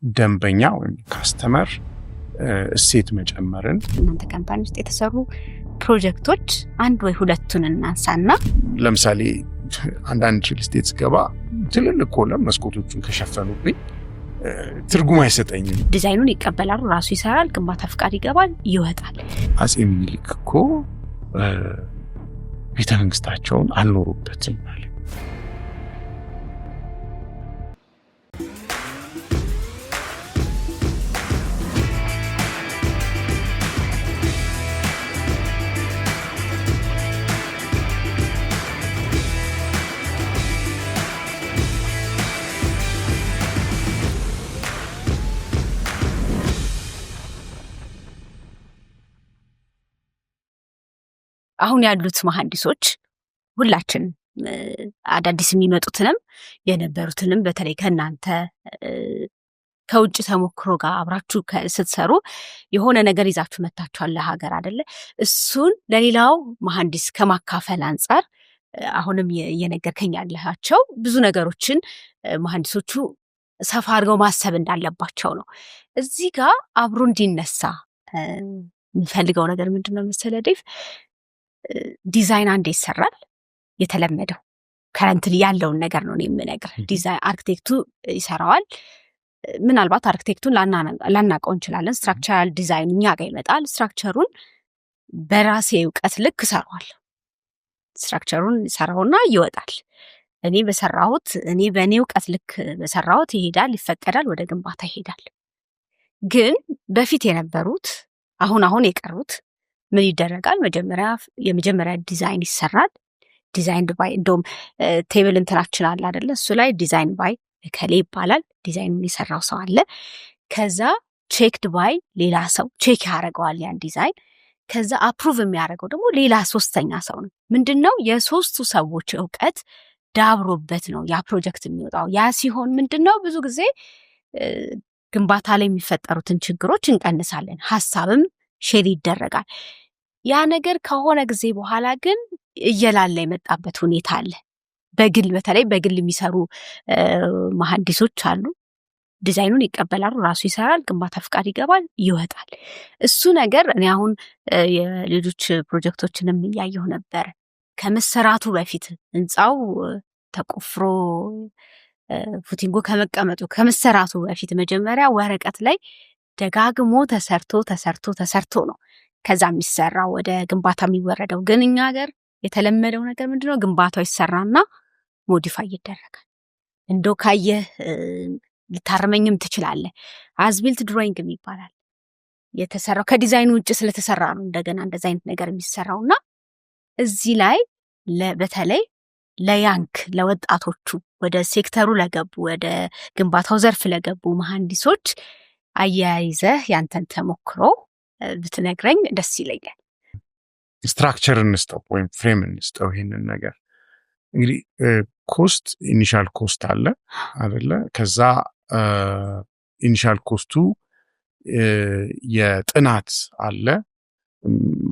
ደንበኛ ወይም ካስተመር እሴት መጨመርን እናንተ ካምፓኒ ውስጥ የተሰሩ ፕሮጀክቶች አንድ ወይ ሁለቱን እናንሳና ለምሳሌ አንዳንድ ሪል ስቴት ገባ ትልልቅ ኮለም መስኮቶቹን ከሸፈኑብኝ ትርጉም አይሰጠኝም። ዲዛይኑን ይቀበላሉ፣ ራሱ ይሰራል፣ ግንባታ ፍቃድ ይገባል፣ ይወጣል። አጼ ምኒልክ እኮ ቤተ መንግስታቸውን አልኖሩበትም ማለት አሁን ያሉት መሐንዲሶች ሁላችን አዳዲስ የሚመጡትንም የነበሩትንም በተለይ ከናንተ ከውጭ ተሞክሮ ጋር አብራችሁ ስትሰሩ የሆነ ነገር ይዛችሁ መጣችኋል ለሀገር አይደለ? እሱን ለሌላው መሐንዲስ ከማካፈል አንፃር አሁንም እየነገርከኝ ያለሃቸው ብዙ ነገሮችን መሐንዲሶቹ ሰፋ አድርገው ማሰብ እንዳለባቸው ነው። እዚህ ጋር አብሮ እንዲነሳ የሚፈልገው ነገር ምንድነው መሰለህ ዴቭ? ዲዛይን አንዴ ይሰራል። የተለመደው ከረንትሊ ያለውን ነገር ነው የምነግርህ። ዲዛይን አርክቴክቱ ይሰራዋል። ምናልባት አርክቴክቱን ላናቀው እንችላለን። ስትራክቸራል ዲዛይን እኛ ጋር ይመጣል። ስትራክቸሩን በራሴ እውቀት ልክ ሰራዋል። ስትራክቸሩን ይሰራውና ይወጣል። እኔ በእኔ እውቀት ልክ በሰራሁት ይሄዳል፣ ይፈቀዳል፣ ወደ ግንባታ ይሄዳል። ግን በፊት የነበሩት አሁን የቀሩት ምን ይደረጋል? የመጀመሪያ ዲዛይን ይሰራል። ዲዛይን ባይ እንደውም ቴብል እንትናችን አለ አይደለ? እሱ ላይ ዲዛይን ባይ ከሌ ይባላል። ዲዛይኑን የሰራው ሰው አለ። ከዛ ቼክድ ባይ ሌላ ሰው ቼክ ያደርገዋል ያን ዲዛይን። ከዛ አፕሩቭ የሚያደርገው ደግሞ ሌላ ሶስተኛ ሰው ነው። ምንድነው? የሶስቱ ሰዎች እውቀት ዳብሮበት ነው ያ ፕሮጀክት የሚወጣው። ያ ሲሆን ምንድነው? ብዙ ጊዜ ግንባታ ላይ የሚፈጠሩትን ችግሮች እንቀንሳለን። ሀሳብም ሼር ይደረጋል። ያ ነገር ከሆነ ጊዜ በኋላ ግን እየላላ የመጣበት ሁኔታ አለ። በተለይ በግል የሚሰሩ መሐንዲሶች አሉ። ዲዛይኑን ይቀበላሉ፣ ራሱ ይሰራል፣ ግንባታ ፍቃድ ይገባል፣ ይወጣል። እሱ ነገር እኔ አሁን የሌሎች ፕሮጀክቶችንም እያየሁ ነበር። ከመሰራቱ በፊት ህንፃው ተቆፍሮ ፉቲንጉ ከመሰራቱ በፊት መጀመሪያ ወረቀት ላይ ደጋግሞ ተሰርቶ ነው ከዛ የሚሰራው ወደ ግንባታ የሚወረደው። ግን እኛ ሀገር የተለመደው ነገር ምንድነው? ግንባታው ይሰራና ሞዲፋይ ይደረጋል። እንደው ካየህ ልታርመኝም ትችላለህ። አዝቢልት ድሮይንግ ይባላል። የተሰራው ከዲዛይኑ ውጭ ስለተሰራ ነው እንደገና እንደዛ አይነት ነገር የሚሰራውና እዚህ ላይ በተለይ ለወጣቶቹ ወደ ሴክተሩ ለገቡ ወደ ግንባታው ዘርፍ ለገቡ መሐንዲሶች አያይዘህ ያንተን ተሞክሮ ብትነግረኝ ደስ ይለኛል። ስትራክቸር እንስጠው ወይም ፍሬም እንስጠው። ይሄንን ነገር እንግዲህ ኮስት ኢኒሻል ኮስት አለ አይደለ? ከዛ ኢኒሻል ኮስቱ የጥናት አለ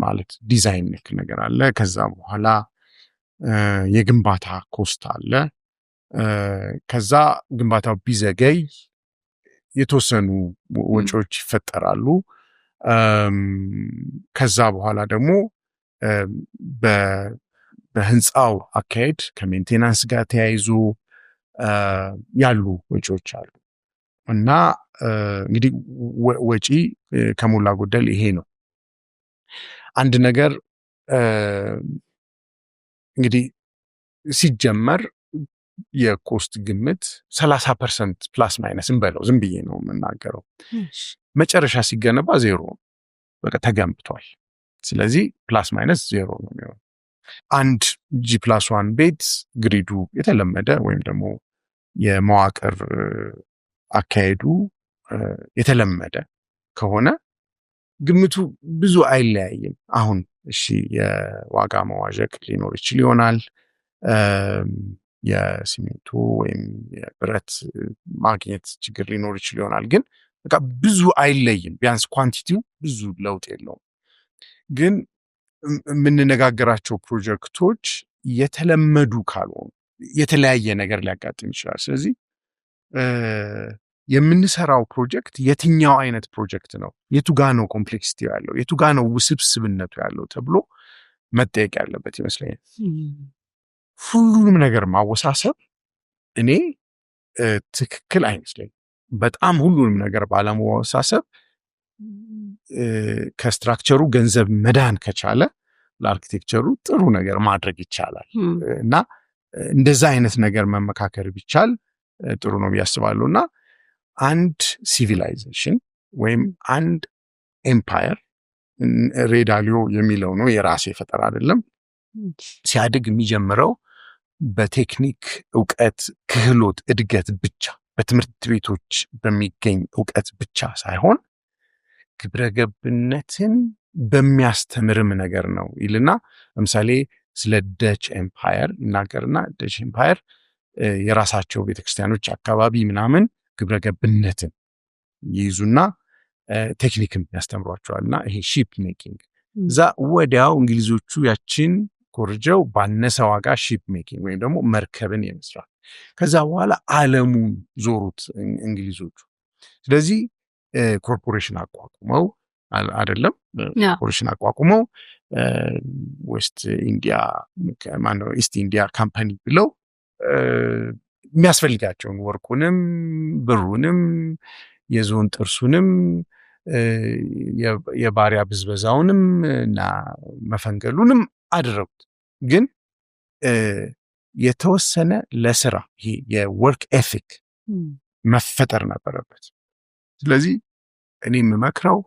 ማለት ዲዛይን ነክ ነገር አለ። ከዛ በኋላ የግንባታ ኮስት አለ። ከዛ ግንባታው ቢዘገይ የተወሰኑ ወጪዎች ይፈጠራሉ። ከዛ በኋላ ደግሞ በህንፃው አካሄድ ከሜንቴናንስ ጋር ተያይዞ ያሉ ወጪዎች አሉ እና እንግዲህ ወጪ ከሞላ ጎደል ይሄ ነው። አንድ ነገር እንግዲህ ሲጀመር የኮስት ግምት 30% ፕላስ ማይነስ እንበለው፣ ዝም ብዬ ነው የምናገረው። መጨረሻ ሲገነባ ዜሮ በቃ ተገንብቷል። ስለዚህ ፕላስ ማይነስ ዜሮ ነው የሚሆነው። አንድ G+1 ቤት ግሪዱ የተለመደ ወይም ደግሞ የመዋቅር አካሄዱ የተለመደ ከሆነ ግምቱ ብዙ አይለያይም። አሁን እሺ የዋጋ መዋዠቅ ሊኖር ይችል ይሆናል። የሲሚንቶ ወይም የብረት ማግኘት ችግር ሊኖር ይችል ይሆናል። ግን በቃ ብዙ አይለይም። ቢያንስ ኳንቲቲው ብዙ ለውጥ የለውም። ግን የምንነጋገራቸው ፕሮጀክቶች የተለመዱ ካልሆኑ የተለያየ ነገር ሊያጋጥም ይችላል። ስለዚህ የምንሰራው ፕሮጀክት የትኛው አይነት ፕሮጀክት ነው፣ የቱ ጋ ነው ኮምፕሌክሲቲ ያለው፣ የቱ ጋ ነው ውስብስብነቱ ያለው ተብሎ መጠየቅ ያለበት ይመስለኛል። ሁሉንም ነገር ማወሳሰብ እኔ ትክክል አይመስለኝም። በጣም ሁሉንም ነገር ባለማወሳሰብ ከስትራክቸሩ ገንዘብ መዳን ከቻለ ለአርኪቴክቸሩ ጥሩ ነገር ማድረግ ይቻላል እና እንደዛ አይነት ነገር መመካከር ቢቻል ጥሩ ነው ብዬ አስባለሁ። እና አንድ ሲቪላይዜሽን ወይም አንድ ኤምፓየር ሬዳሊዮ የሚለው ነው፣ የራሴ ፈጠራ አይደለም፣ ሲያድግ የሚጀምረው በቴክኒክ እውቀት፣ ክህሎት፣ እድገት ብቻ በትምህርት ቤቶች በሚገኝ እውቀት ብቻ ሳይሆን ግብረገብነትን በሚያስተምርም ነገር ነው ይልና ለምሳሌ ስለ ደች ኤምፓየር ይናገርና ደች ኤምፓየር የራሳቸው ቤተክርስቲያኖች አካባቢ ምናምን ግብረገብነትን ይይዙና ቴክኒክም ያስተምሯቸዋልና ይሄ ሺፕ ሜኪንግ እዛ ወዲያው እንግሊዞቹ ያችን ኮርጀው ባነሰ ዋጋ ሺፕ ሜኪንግ ወይም ደግሞ መርከብን የመስራት ከዛ በኋላ ዓለሙን ዞሩት እንግሊዞቹ። ስለዚህ ኮርፖሬሽን አቋቁመው አይደለም ኮርፖሬሽን አቋቁመው ዌስት ኢንዲያ ማነው ኢስት ኢንዲያ ካምፓኒ ብለው የሚያስፈልጋቸውን ወርቁንም ብሩንም የዞን ጥርሱንም የባሪያ ብዝበዛውንም እና መፈንገሉንም አደረጉት። ግን የተወሰነ ለስራ ይሄ የወርክ ኤቲክ መፈጠር ነበረበት። ስለዚህ እኔ የምመክረው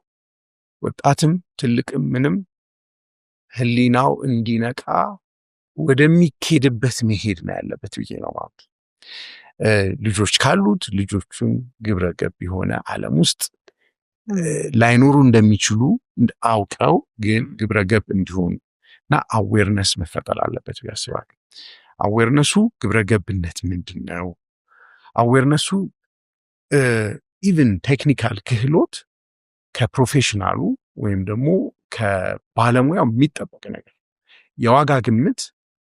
ወጣትም ትልቅም ምንም ህሊናው እንዲነቃ ወደሚኬድበት መሄድ ነው ያለበት ብዬ ነው ማለት። ልጆች ካሉት ልጆቹን ግብረገብ የሆነ ዓለም ውስጥ ላይኖሩ እንደሚችሉ አውቀው ግን ግብረገብ እንዲሆኑ እና አዌርነስ መፈጠር አለበት ብዬ አስባለሁ። አዌርነሱ ግብረገብነት ምንድን ነው? አዌርነሱ ኢቭን ቴክኒካል ክህሎት ከፕሮፌሽናሉ ወይም ደግሞ ከባለሙያው የሚጠበቅ ነገር የዋጋ ግምት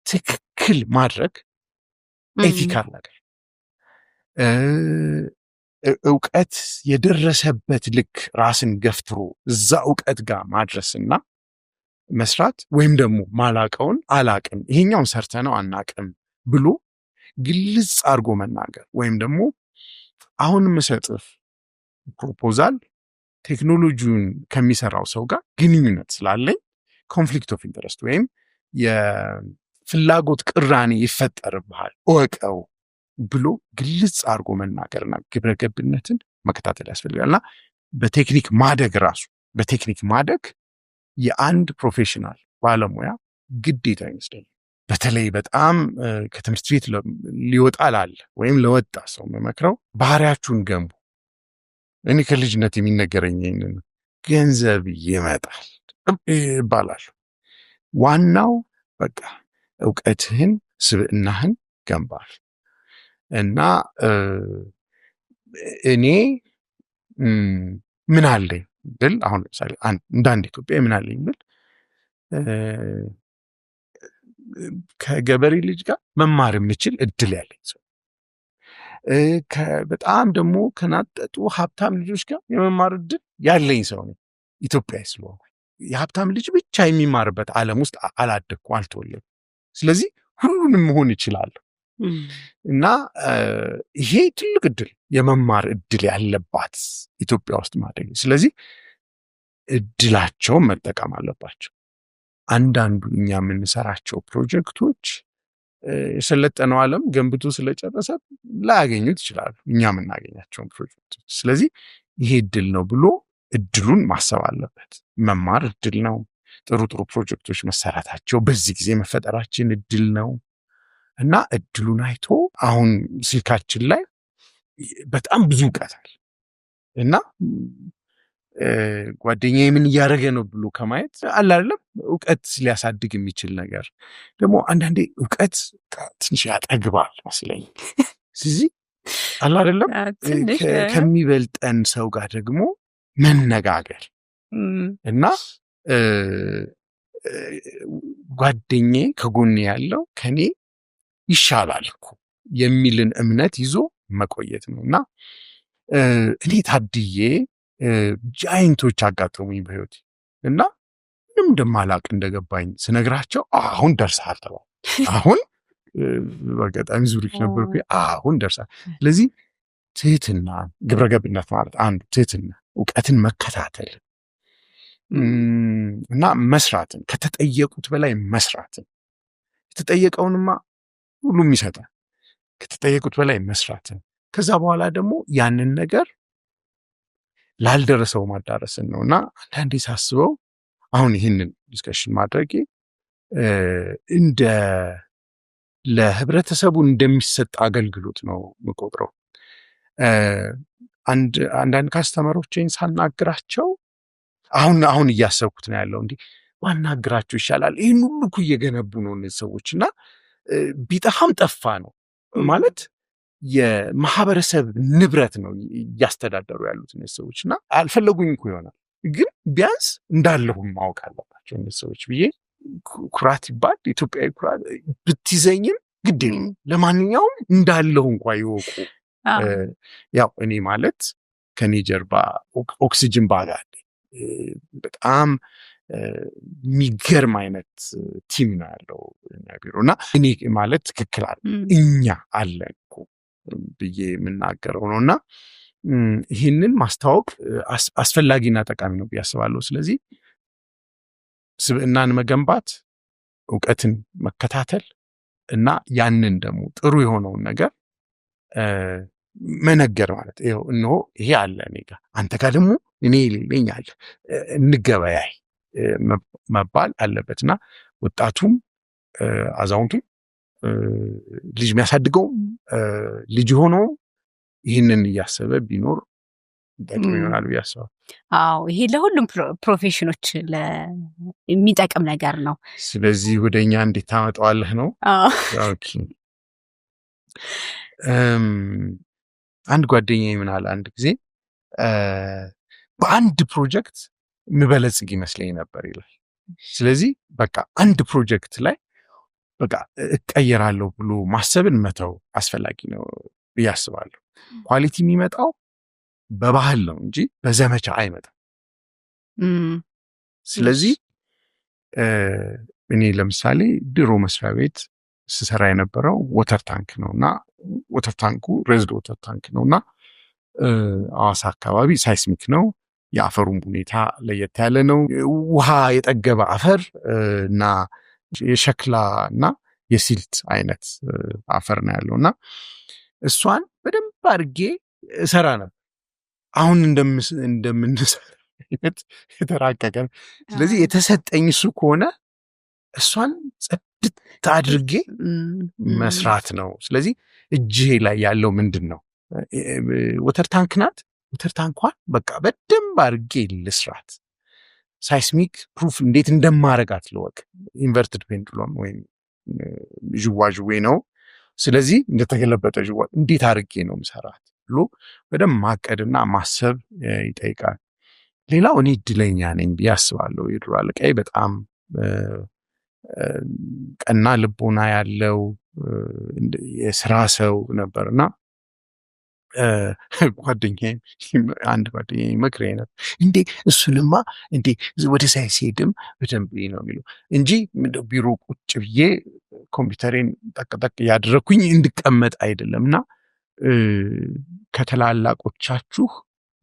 ትክክል ማድረግ ኤቲካል ነገር እውቀት የደረሰበት ልክ ራስን ገፍትሮ እዛ እውቀት ጋር ማድረስና መስራት ወይም ደግሞ ማላቀውን አላቅም ይሄኛውን ሰርተነው አናቅም ብሎ ግልጽ አድርጎ መናገር ወይም ደግሞ አሁን መሰጥፍ ፕሮፖዛል ቴክኖሎጂውን ከሚሰራው ሰው ጋር ግንኙነት ስላለኝ ኮንፍሊክት ኦፍ ኢንተረስት ወይም የፍላጎት ቅራኔ ይፈጠርብሃል እወቀው ብሎ ግልጽ አድርጎ መናገርና ግብረገብነትን መከታተል ያስፈልጋልና በቴክኒክ ማደግ ራሱ በቴክኒክ ማደግ የአንድ ፕሮፌሽናል ባለሙያ ግዴታ ይመስለኛል። በተለይ በጣም ከትምህርት ቤት ሊወጣ ላለ ወይም ለወጣ ሰው መመክረው ባህሪያችሁን ገንቡ። እኔ ከልጅነት የሚነገረኝ ይህንን ገንዘብ ይመጣል ይባላል። ዋናው በቃ እውቀትህን ስብዕናህን ገንባል እና እኔ ምን አለኝ ብል አሁን ለምሳሌ እንዳንድ ኢትዮጵያ ምን አለኝ ብል ከገበሬ ልጅ ጋር መማር የምችል እድል ያለኝ ሰው በጣም ደግሞ ከናጠጡ ሀብታም ልጆች ጋር የመማር እድል ያለኝ ሰው ነው። ኢትዮጵያ ስለሆነ የሀብታም ልጅ ብቻ የሚማርበት ዓለም ውስጥ አላደግኩ አልተወለድኩም። ስለዚህ ሁሉንም መሆን ይችላል እና ይሄ ትልቅ እድል የመማር እድል ያለባት ኢትዮጵያ ውስጥ ማደግ። ስለዚህ እድላቸውን መጠቀም አለባቸው። አንዳንዱ እኛ የምንሰራቸው ፕሮጀክቶች የሰለጠነው ዓለም ገንብቶ ስለጨረሰ ላያገኙት ይችላሉ እኛ የምናገኛቸውን ፕሮጀክቶች። ስለዚህ ይሄ እድል ነው ብሎ እድሉን ማሰብ አለበት። መማር እድል ነው። ጥሩ ጥሩ ፕሮጀክቶች መሰራታቸው በዚህ ጊዜ መፈጠራችን እድል ነው እና እድሉን አይቶ አሁን ስልካችን ላይ በጣም ብዙ እውቀት አለ እና ጓደኛዬ ምን እያደረገ ነው ብሎ ከማየት አለ አይደለም እውቀት ሊያሳድግ የሚችል ነገር ደግሞ አንዳንዴ እውቀት ትንሽ ያጠግባል መስለኝ። ስለዚህ አለ አይደለም ከሚበልጠን ሰው ጋር ደግሞ መነጋገር እና ጓደኛዬ ከጎኔ ያለው ከኔ ይሻላል እኮ የሚልን እምነት ይዞ መቆየት ነውና እኔ ታድዬ ጃይንቶች አጋጠሙኝ በህይወቴ እና ምንም እንደማላቅ እንደገባኝ ስነግራቸው አሁን ደርሰሃል ተባለ። አሁን በአጋጣሚ ዙሪክ ነበርኩ። አሁን ደርሰሃል። ስለዚህ ትህትና፣ ግብረገብነት ማለት አንዱ ትህትና፣ እውቀትን መከታተል እና መስራትን፣ ከተጠየቁት በላይ መስራትን። የተጠየቀውንማ ሁሉም ይሰጣል። ከተጠየቁት በላይ መስራትን፣ ከዛ በኋላ ደግሞ ያንን ነገር ላልደረሰው ማዳረስን ነው። እና አንዳንዴ ሳስበው አሁን ይህንን ዲስከሽን ማድረጌ እንደ ለህብረተሰቡ እንደሚሰጥ አገልግሎት ነው የምቆጥረው። አንዳንድ ካስተመሮችን ሳናግራቸው አሁን እያሰብኩት ነው ያለው እንዲህ ዋናግራቸው ይሻላል። ይህን ሁሉ እኮ እየገነቡ ነው እነዚህ ሰዎች እና ቢጠፋም ጠፋ ነው ማለት የማህበረሰብ ንብረት ነው እያስተዳደሩ ያሉት እነዚህ ሰዎች እና አልፈለጉኝ እኮ ይሆናል፣ ግን ቢያንስ እንዳለሁም ማወቅ አለባቸው እነዚህ ሰዎች ብዬ ኩራት ይባል ኢትዮጵያዊ ኩራት ብትይዘኝም ግድ የለም ለማንኛውም እንዳለሁ እንኳ ይወቁ። ያው እኔ ማለት ከኔ ጀርባ ኦክሲጅን ባግ አለ። በጣም የሚገርም አይነት ቲም ነው ያለው ቢሮ እና እኔ ማለት ትክክል አለ እኛ አለን እኮ ብዬ የምናገረው ነው እና ይህንን ማስታወቅ አስፈላጊና ጠቃሚ ነው ብዬ አስባለሁ። ስለዚህ ስብዕናን መገንባት፣ እውቀትን መከታተል እና ያንን ደግሞ ጥሩ የሆነውን ነገር መነገር ማለት ይኸው እነሆ ይሄ አለ እኔ ጋር፣ አንተ ጋር ደግሞ እኔ የሌለኝ አለ፣ እንገበያይ መባል አለበት እና ወጣቱም አዛውንቱም ልጅ የሚያሳድገው ልጅ ሆኖ ይህንን እያሰበ ቢኖር ጠቅም ይሆናል ብዬ አስባለሁ። አዎ ይሄ ለሁሉም ፕሮፌሽኖች የሚጠቅም ነገር ነው። ስለዚህ ወደኛ እንዴት ታመጣዋለህ ነው። ኦኬ አንድ ጓደኛዬ ምን አለ አንድ ጊዜ በአንድ ፕሮጀክት ምበለጽግ ይመስለኝ ነበር ይላል። ስለዚህ በቃ አንድ ፕሮጀክት ላይ በቃ እቀየራለሁ ብሎ ማሰብን መተው አስፈላጊ ነው ብዬ አስባለሁ። ኳሊቲ የሚመጣው በባህል ነው እንጂ በዘመቻ አይመጣም። ስለዚህ እኔ ለምሳሌ ድሮ መስሪያ ቤት ስሰራ የነበረው ወተር ታንክ ነውና ወተር ታንኩ ሬዝድ ወተር ታንክ ነውና አዋሳ አካባቢ ሳይስሚክ ነው። የአፈሩም ሁኔታ ለየት ያለ ነው። ውሃ የጠገበ አፈር እና የሸክላ እና የሲልት አይነት አፈር ነው ያለውና እሷን በደንብ አድርጌ እሰራ ነበር። አሁን እንደምንሰራ አይነት የተራቀቀ። ስለዚህ የተሰጠኝ እሱ ከሆነ እሷን ጽድት አድርጌ መስራት ነው። ስለዚህ እጄ ላይ ያለው ምንድን ነው? ወተር ታንክ ናት። ወተር ታንኳን በቃ በደንብ አድርጌ ልስራት። ሳይስሚክ ፕሩፍ እንዴት እንደማረጋት ልወቅ። ኢንቨርትድ ፔንዱለም ወይም ዥዋዥዌ ነው። ስለዚህ እንደተገለበጠ ዥዋ እንዴት አድርጌ ነው ምሰራት ብሎ በደንብ ማቀድና ማሰብ ይጠይቃል። ሌላው እኔ እድለኛ ነኝ ብዬ አስባለሁ። የድሮ አለቃዬ በጣም ቀና ልቦና ያለው የስራ ሰው ነበርና አንድ ጓደኛዬ ይመክረኝ ነበር። እንዴ እሱንማ እንዴ ወደ ሳይሄድም በደንብ ነው የሚለው እንጂ ቢሮ ቁጭ ብዬ ኮምፒውተሬን ጠቅጠቅ ያደረኩኝ እንድቀመጥ አይደለምና ከተላላቆቻችሁ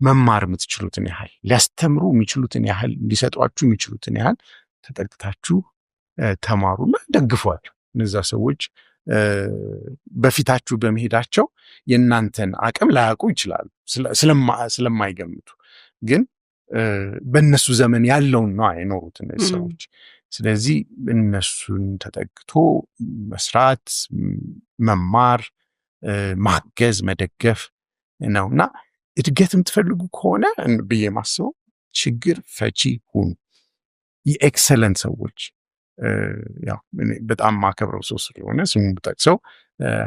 መማር የምትችሉትን ያህል ሊያስተምሩ የሚችሉትን ያህል ሊሰጧችሁ የሚችሉትን ያህል ተጠቅታችሁ ተማሩና ደግፏቸው። እነዛ ሰዎች በፊታችሁ በመሄዳቸው የእናንተን አቅም ላያውቁ ይችላሉ ስለማይገምቱ፣ ግን በእነሱ ዘመን ያለውን ነው አይኖሩት እነዚህ ሰዎች። ስለዚህ እነሱን ተጠግቶ መስራት፣ መማር፣ ማገዝ፣ መደገፍ ነው እና እድገት የምትፈልጉ ከሆነ ብዬ ማስበው ችግር ፈቺ ሁኑ። የኤክሰለንት ሰዎች ያው በጣም ማከብረው ሰው ስለሆነ ስሙን ብጠቅሰው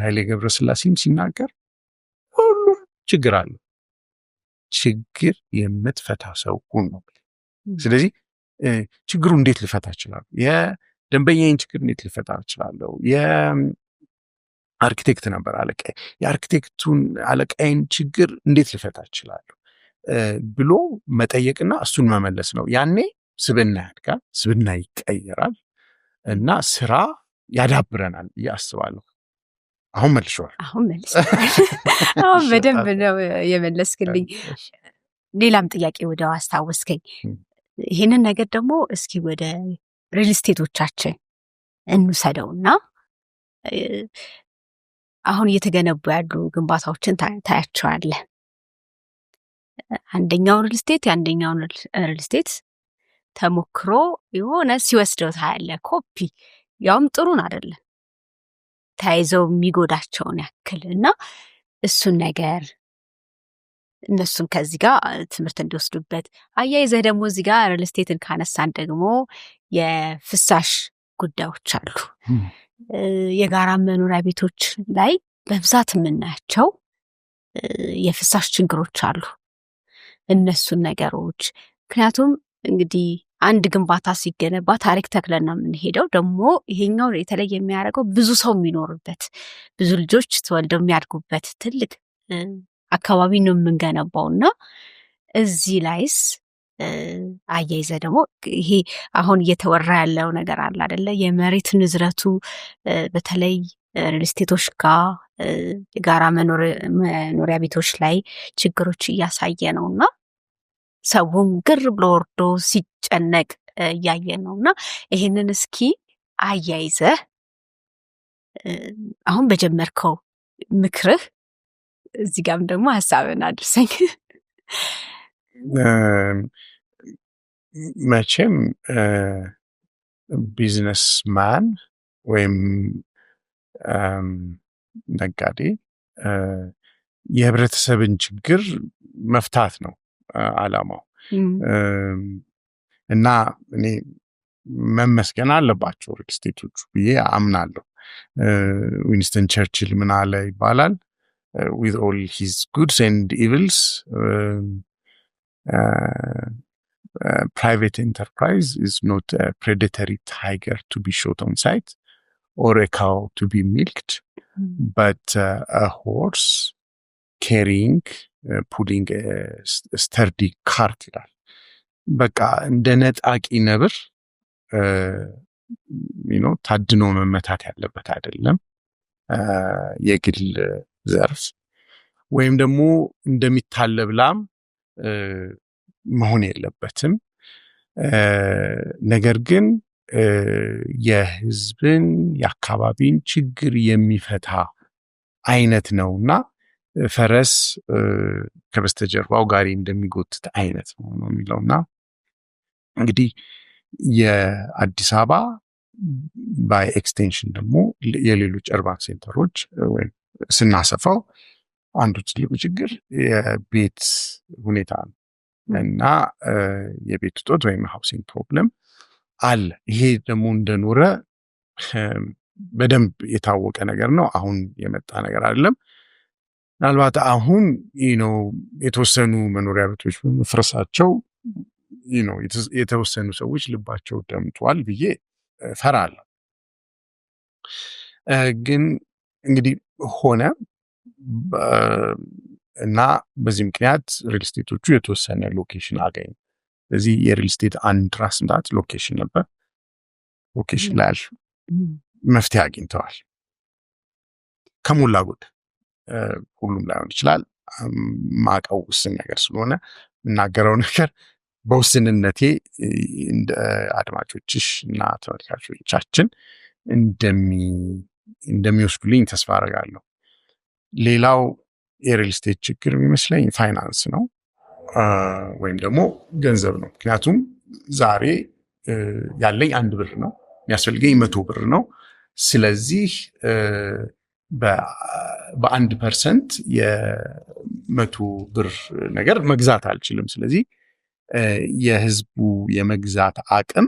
ኃይሌ ገብረስላሴም ሲናገር ሁሉም ችግር አለው፣ ችግር የምትፈታ ሰው ሁን ነው። ስለዚህ ችግሩ እንዴት ልፈታ እችላለሁ? የደንበኛዬን ችግር እንዴት ልፈታ እችላለሁ? አርኪቴክት ነበር አለቃዬ። የአርኪቴክቱን አለቃዬን ችግር እንዴት ልፈታ እችላለሁ ብሎ መጠየቅና እሱን መመለስ ነው። ያኔ ስብዕና ያድጋል፣ ስብዕና ይቀየራል እና ስራ ያዳብረናል ብዬ አስባለሁ። አሁን መልሼዋል። አሁን በደንብ ነው የመለስክልኝ። ሌላም ጥያቄ ወደው አስታወስከኝ። ይህንን ነገር ደግሞ እስኪ ወደ ሪል ስቴቶቻችን እንውሰደውና አሁን እየተገነቡ ያሉ ግንባታዎችን ታያቸዋለህ። አንደኛውን ሪል ስቴት የአንደኛውን ሪል ስቴት ተሞክሮ የሆነ ሲወስደው ታያለህ። ኮፒ ያውም ጥሩን አይደለም ተያይዘው የሚጎዳቸውን ያክል እና እሱን ነገር እነሱን ከዚህ ጋር ትምህርት እንዲወስዱበት አያይዘህ ደግሞ እዚህ ጋር ሪል ስቴትን ካነሳን ደግሞ የፍሳሽ ጉዳዮች አሉ። የጋራ መኖሪያ ቤቶች ላይ በብዛት የምናያቸው የፍሳሽ ችግሮች አሉ። እነሱን ነገሮች ምክንያቱም እንግዲህ አንድ ግንባታ ሲገነባ ታሪክ ተክለን ነው የምንሄደው። ደግሞ ይሄኛው የተለየ የሚያደርገው ብዙ ሰው የሚኖርበት ብዙ ልጆች ተወልደው የሚያድጉበት ትልቅ አካባቢ ነው የምንገነባው እና እዚህ ላይስ አያይዘ ደግሞ ይሄ አሁን እየተወራ ያለው ነገር አለ አይደለ? የመሬት ንዝረቱ በተለይ ሪል ስቴቶች ጋር የጋራ መኖሪያ ቤቶች ላይ ችግሮች እያሳየ ነውና ሰውን ግር ብሎ ወርዶ ሲጨነቅ እያየ ነውና ይሄንን እስኪ አያይዘ አሁን በጀመርከው ምክርህ እዚህ ጋርም ደግሞ ሐሳብን አድርሰኝ። መቼም ቢዝነስማን ወይም ነጋዴ የህብረተሰብን ችግር መፍታት ነው ዓላማው እና እኔ መመስገን አለባቸው ሪል ስቴቶቹ ብዬ አምናለሁ። ዊንስተን ቸርችል ምን አለ ይባላል? with all his goods and evils, private enterprise is not a predatory tiger to be shot on sight or a cow to be milked, but a horse carrying, pulling a sturdy cart ይላል። በቃ እንደ ነጣቂ ነብር ታድኖ መመታት ያለበት አይደለም የግል ዘርፍ ወይም ደግሞ እንደሚታለብ ላም መሆን የለበትም። ነገር ግን የህዝብን የአካባቢን ችግር የሚፈታ አይነት ነውና ፈረስ ከበስተጀርባው ጋሪ እንደሚጎትት አይነት ነው የሚለውና እንግዲህ የአዲስ አበባ ባይ ኤክስቴንሽን ደግሞ የሌሎች እርባን ሴንተሮች ወይም ስናሰፋው አንዱ ትልቁ ችግር የቤት ሁኔታ ነው እና የቤት እጦት ወይም ሃውሲንግ ፕሮብለም አለ። ይሄ ደግሞ እንደኖረ በደንብ የታወቀ ነገር ነው። አሁን የመጣ ነገር አይደለም። ምናልባት አሁን የተወሰኑ መኖሪያ ቤቶች በመፍረሳቸው የተወሰኑ ሰዎች ልባቸው ደምቷል ብዬ ፈራለሁ። ግን እንግዲህ ሆነ እና በዚህ ምክንያት ሪል ስቴቶቹ የተወሰነ ሎኬሽን አገኙ። ስለዚህ የሪል ስቴት አንድ ራስ ምታት ሎኬሽን ነበር። ሎኬሽን ላይ መፍትሄ አግኝተዋል። ከሞላ ጎደል ሁሉም ላይሆን ይችላል። ማቀው ውስን ነገር ስለሆነ የምናገረው ነገር በውስንነቴ እንደ አድማጮችሽ እና ተመልካቾቻችን እንደሚወስዱልኝ ተስፋ አደርጋለሁ። ሌላው የሪል ስቴት ችግር የሚመስለኝ ፋይናንስ ነው ወይም ደግሞ ገንዘብ ነው። ምክንያቱም ዛሬ ያለኝ 1 ብር ነው፣ የሚያስፈልገኝ 100 ብር ነው። ስለዚህ በ1% የ100 ብር ነገር መግዛት አልችልም። ስለዚህ የህዝቡ የመግዛት አቅም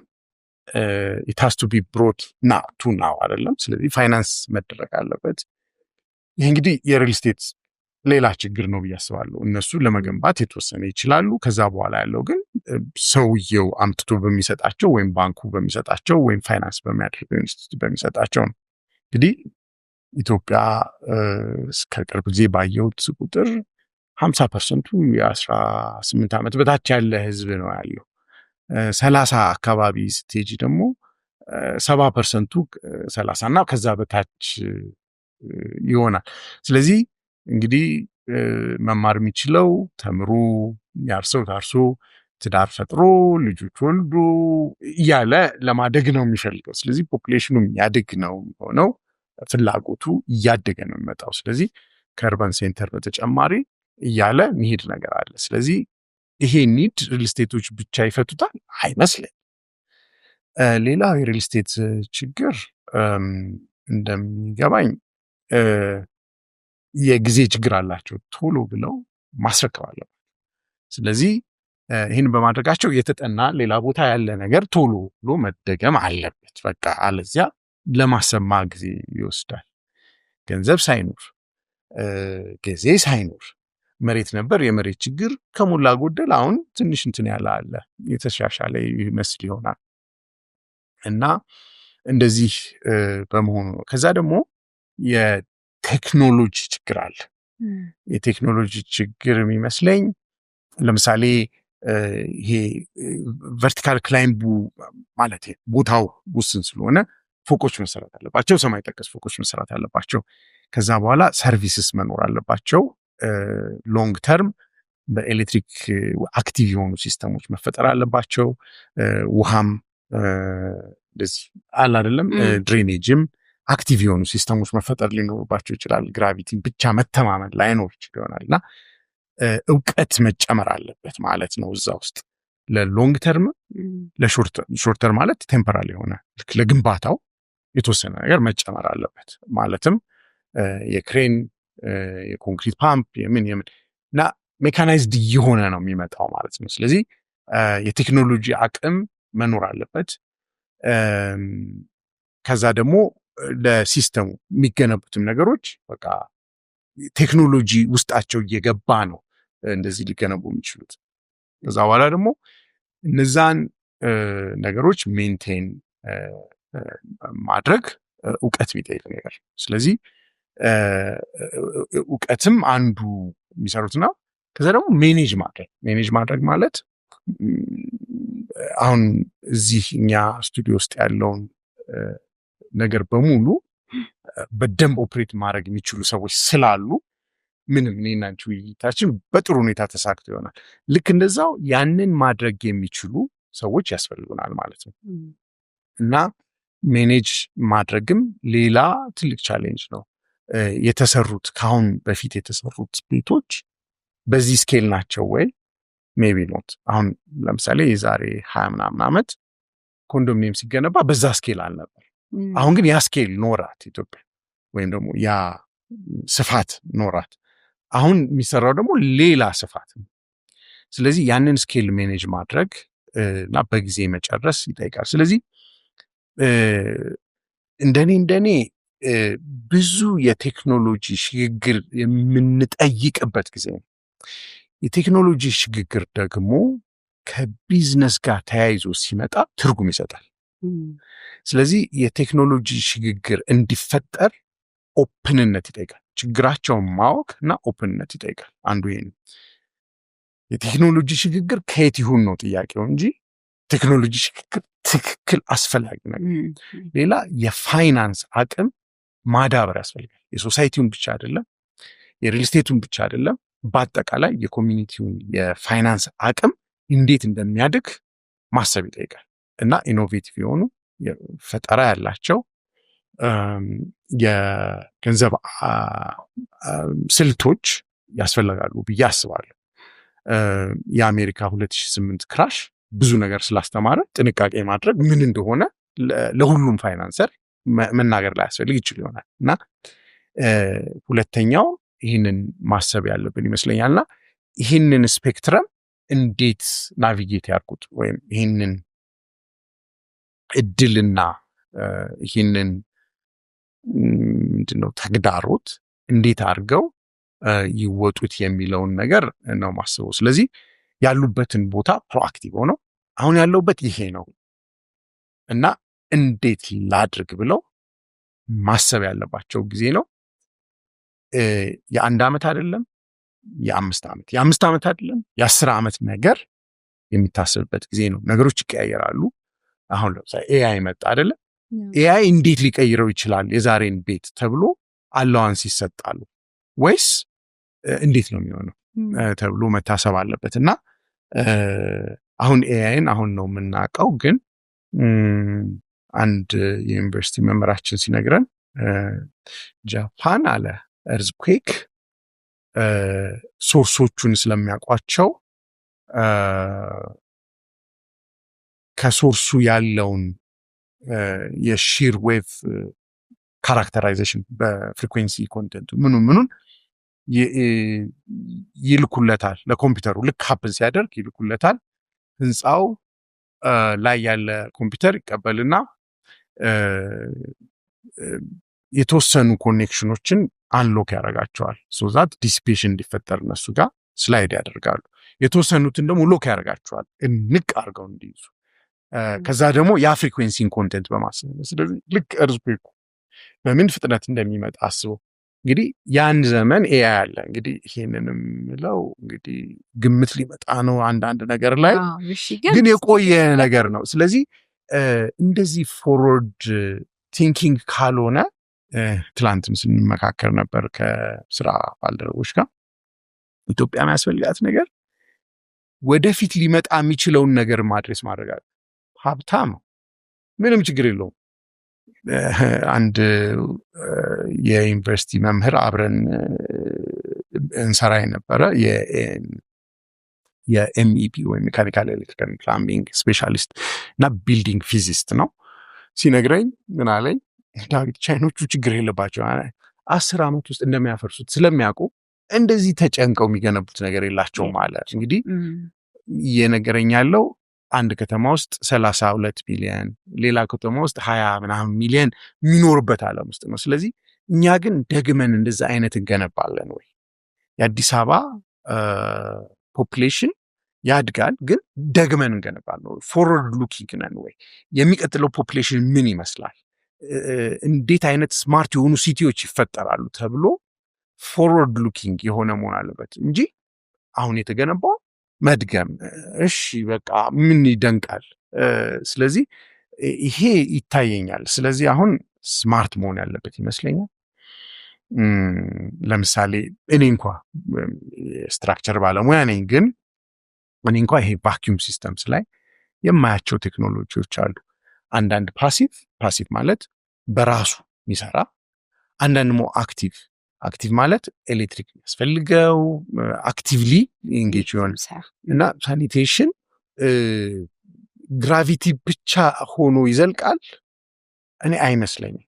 it has to be brought now to now አይደለም። ስለዚህ ፋይናንስ መደረግ አለበት። ይህ እንግዲህ የሪል ስቴት ሌላ ችግር ነው ብዬ አስባለሁ። እነሱ ለመገንባት የተወሰነ ይችላሉ። ከዛ በኋላ ያለው ግን ሰውየው አምጥቶ በሚሰጣቸው ወይም ባንኩ በሚሰጣቸው ወይም ፋይናንስ በሚያደርገው ኢንስቲትዩት በሚሰጣቸው ነው። እንግዲህ ኢትዮጵያ እስከ ቅርብ ጊዜ ባየሁት ቁጥር 50% የ18 ዓመት በታች ያለ ህዝብ ነው ያለው። 30 አካባቢ ስትሄጂ ደግሞ 70%ቱ 30 እና ከዛ በታች ይሆናል። ስለዚህ እንግዲህ መማር የሚችለው ተምሮ ያርሰው ታርሶ ትዳር ፈጥሮ ልጆች ወልዶ እያለ ለማደግ ነው የሚፈልገው። ስለዚህ ፖፑሌሽኑ ያድግ ነው ሆነው ፍላጎቱ እያደገ ነው የሚመጣው። ስለዚህ ከርበን ሴንተር በተጨማሪ እያለ መሄድ ነገር አለ። ስለዚህ ይሄ ኒድ ሪል ስቴቶች ብቻ ይፈቱታል አይመስልም። ሌላው የሪል ስቴት ችግር እንደሚገባኝ የጊዜ ችግር አላቸው። ቶሎ ብለው ማስረከብ አለባቸው። ስለዚህ ይህን በማድረጋቸው የተጠና ሌላ ቦታ ያለ ነገር ቶሎ ብሎ መደገም አለበት። በቃ አለዚያ ለማሰማ ጊዜ ይወስዳል። ገንዘብ ሳይኖር ጊዜ ሳይኖር መሬት ነበር። የመሬት ችግር ከሞላ ጎደል አሁን ትንሽ እንትን ያለ አለ፣ የተሻሻለ ይመስል ይሆናል እና እንደዚህ በመሆኑ ነው። ከዛ ደግሞ የቴክኖሎጂ ችግር አለ። የቴክኖሎጂ ችግር የሚመስለኝ ለምሳሌ ይሄ ቨርቲካል ክላይምቡ ማለት ቦታው ውስን ስለሆነ ፎቆች መሰራት አለባቸው፣ ሰማይ ጠቀስ ፎቆች መሰራት አለባቸው። ከዛ በኋላ ሰርቪስስ መኖር አለባቸው። ሎንግ ተርም በኤሌክትሪክ አክቲቭ የሆኑ ሲስተሞች መፈጠር አለባቸው። ውሃም እንደዚህ አለ አይደለም፣ ድሬኔጅም አክቲቭ የሆኑ ሲስተሞች መፈጠር ሊኖርባቸው ይችላል። ግራቪቲን ብቻ መተማመን ላይኖር ይችል ይሆናል እና እውቀት መጨመር አለበት ማለት ነው እዛ ውስጥ ለሎንግ ተርም ለሾርት ተርም ማለት ቴምፖራሪ የሆነ ልክ ለግንባታው የተወሰነ ነገር መጨመር አለበት። ማለትም የክሬን የኮንክሪት ፓምፕ የምን እና ሜካናይዝድ እየሆነ ነው የሚመጣው ማለት ነው። ስለዚህ የቴክኖሎጂ አቅም መኖር አለበት። ከዛ ደግሞ ለሲስተሙ የሚገነቡትም ነገሮች በቃ ቴክኖሎጂ ውስጣቸው እየገባ ነው እንደዚህ ሊገነቡ የሚችሉት። ከዛ በኋላ ደግሞ እነዛን ነገሮች ሜንቴን ማድረግ እውቀት የሚጠይቅ ነገር። ስለዚህ እውቀትም አንዱ የሚሰሩት ነው። ከዛ ደግሞ ሜኔጅ ማድረግ ማለት አሁን እዚህ እኛ ስቱዲዮ ውስጥ ያለውን ነገር በሙሉ በደንብ ኦፕሬት ማድረግ የሚችሉ ሰዎች ስላሉ ምንም እኔና አንቺ ውይይታችን በጥሩ ሁኔታ ተሳክቶ ይሆናል። ልክ እንደዛው ያንን ማድረግ የሚችሉ ሰዎች ያስፈልጉናል ማለት ነው እና ሜኔጅ ማድረግም ሌላ ትልቅ ቻሌንጅ ነው። የተሰሩት ከአሁን በፊት የተሰሩት ቤቶች በዚህ ስኬል ናቸው ወይ? ሜቢ ኖት። አሁን ለምሳሌ የዛሬ 20 ምናምን ዓመት ኮንዶሚኒየም ሲገነባ በዛ ስኬል አልነበር። አሁን ግን ያ ስኬል ኖራት ኢትዮጵያ፣ ወይም ደግሞ ያ ስፋት ኖራት። አሁን የሚሰራው ደግሞ ሌላ ስፋት ነው። ስለዚህ ያንን ስኬል ሜኔጅ ማድረግ እና በጊዜ መጨረስ ይጠይቃል። ስለዚህ እንደኔ ብዙ የቴክኖሎጂ ሽግግር የምንጠይቅበት ጊዜ ነው። የቴክኖሎጂ ሽግግር ደግሞ ከቢዝነስ ጋር ተያይዞ ሲመጣ ትርጉም ይሰጣል። ስለዚህ የቴክኖሎጂ ሽግግር እንዲፈጠር ኦፕንነት ይጠይቃል። ችግራቸውን ማወቅ እና ኦፕንነት ይጠይቃል። አንዱ ይሄ ነው። የቴክኖሎጂ ሽግግር ከየት ይሁን ነው ጥያቄው እንጂ ቴክኖሎጂ ሽግግር ትክክል አስፈላጊ ነገር። ሌላ የፋይናንስ አቅም ማዳበር ያስፈልጋል። የሶሳይቲውን ብቻ አይደለም፣ የሪል ስቴቱን ብቻ አይደለም፣ በአጠቃላይ የኮሚኒቲውን የፋይናንስ አቅም እንዴት እንደሚያድግ ማሰብ ይጠይቃል እና ኢኖቬቲቭ የሆኑ ፈጠራ ያላቸው የገንዘብ ስልቶች ያስፈልጋሉ ብዬ አስባለሁ። የአሜሪካ 2008 ክራሽ ብዙ ነገር ስላስተማረ ጥንቃቄ ማድረግ ምን እንደሆነ ለሁሉም ፋይናንሰር መናገር ላይ ያስፈልግ ይችል ይሆናል እና ሁለተኛው ይህንን ማሰብ ያለብን ይመስለኛልና ይህንን ስፔክትረም እንዴት ናቪጌት ያርጉት ወይም ይህንን እድልና ይህንን ምንድነው ተግዳሮት እንዴት አድርገው ይወጡት የሚለውን ነገር ነው ማስበው። ስለዚህ ያሉበትን ቦታ ፕሮአክቲቭ ሆነው አሁን ያለውበት ይሄ ነው እና እንዴት ላድርግ ብለው ማሰብ ያለባቸው ጊዜ ነው። የ1 ዓመት አይደለም፣ የ5 ዓመት አይደለም፣ የ10 ዓመት ነገር የሚታሰብበት ጊዜ ነው። ነገሮች ይቀያየራሉ። አሁን ለምሳሌ ኤአይ መጣ አይደለ? ኤአይ እንዴት ሊቀይረው ይችላል የዛሬን ቤት ተብሎ አላዋንስ ይሰጣሉ ወይስ እንዴት ነው የሚሆነው ተብሎ መታሰብ አለበት። እና አሁን ኤአይን አሁን ነው የምናውቀው፣ ግን አንድ የዩኒቨርሲቲ መምህራችን ሲነግረን ጃፓን አለ እርዝኩዌክ ሶርሶቹን ስለሚያውቋቸው ከሶርሱ ያለውን የሺር ዌቭ ካራክተራይዜሽን በፍሪኩዌንሲ ኮንቴንቱ ምኑን ይልኩለታል ለኮምፒውተሩ። ልክ ሀፕን ሲያደርግ ይልኩለታል። ህንፃው ላይ ያለ ኮምፒውተር ይቀበልና የተወሰኑ ኮኔክሽኖችን አንሎክ ያደርጋቸዋል። ሶዛት ዲሲፔሽን እንዲፈጠር እነሱ ጋር ስላይድ ያደርጋሉ። የተወሰኑትን ደግሞ ሎክ ያደርጋቸዋል እንቅ አድርገው እንዲይዙ። ከዛ ደግሞ ያ ፍሪኩዌንሲን ኮንቴንት በማሰብ ስለዚህ ልክ እርዝኩዌኩ በምን ፍጥነት እንደሚመጣ አስበው። እንግዲህ ያን ዘመን ኤአይ አለ። እንግዲህ ይሄንንም ምለው እንግዲህ ግምት ሊመጣ ነው አንዳንድ ነገር ላይ ግን የቆየ ነገር ነው። ስለዚህ እንደዚህ ፎርወርድ ቲንኪንግ ካልሆነ ትላንትም ስንመካከር ነበር ከስራ ባልደረቦች ጋር ኢትዮጵያ የሚያስፈልጋት ነገር ወደፊት ሊመጣ የሚችለውን ነገር ማድረስ ማድረግ አለ። ሀብታም ምንም ችግር የለውም። አንድ የዩኒቨርሲቲ መምህር አብረን እንሰራ የነበረ የኤምኢፒ ወይ ሜካኒካል ኤሌክትሪካል ፕላምቢንግ ስፔሻሊስት እና ቢልዲንግ ፊዚስት ነው። ሲነግረኝ ምን አለኝ፣ ዳዊት ቻይኖቹ ችግር የለባቸው 10 ዓመት ውስጥ እንደሚያፈርሱት ስለሚያውቁ እንደዚህ ተጨንቀው የሚገነቡት ነገር የላቸውም ማለት። እንግዲህ እየነገረኝ ያለው አንድ ከተማ ውስጥ 32 ሚሊዮን ሌላ ከተማ ውስጥ 20 ምናምን ሚሊዮን የሚኖርበት ዓለም ውስጥ ነው። ስለዚህ እኛ ግን ደግመን እንደዛ አይነት እንገነባለን ወይ? የአዲስ አበባ ፖፑሌሽን ያድጋል፣ ግን ደግመን እንገነባለን ወይ? ፎርወርድ ሉኪንግ ነን ወይ? የሚቀጥለው ፖፑሌሽን ምን ይመስላል? እንዴት አይነት ስማርት የሆኑ ሲቲዎች ይፈጠራሉ ተብሎ ፎርወርድ ሉኪንግ የሆነ መሆን አለበት እንጂ አሁን የተገነባው መድገም እሺ በቃ ምን ይደንቃል። ስለዚህ ይሄ ይታየኛል። ስለዚህ አሁን ስማርት መሆን ያለበት ይመስለኛል። ለምሳሌ እኔ እንኳ ስትራክቸር ባለሙያ ነኝ፣ ግን እኔ እንኳ ይሄ ቫኪዩም ሲስተምስ ላይ የማያቸው ቴክኖሎጂዎች አሉ። አንዳንድ ፓሲቭ ማለት በራሱ የሚሰራ፣ አንዳንድ ሞ አክቲቭ ማለት ኤሌክትሪክ የሚያስፈልገው አክቲቭሊ ኢንጌጅ ይሆን እና ሳኒቴሽን ግራቪቲ ብቻ ሆኖ ይዘልቃል እኔ አይመስለኝም።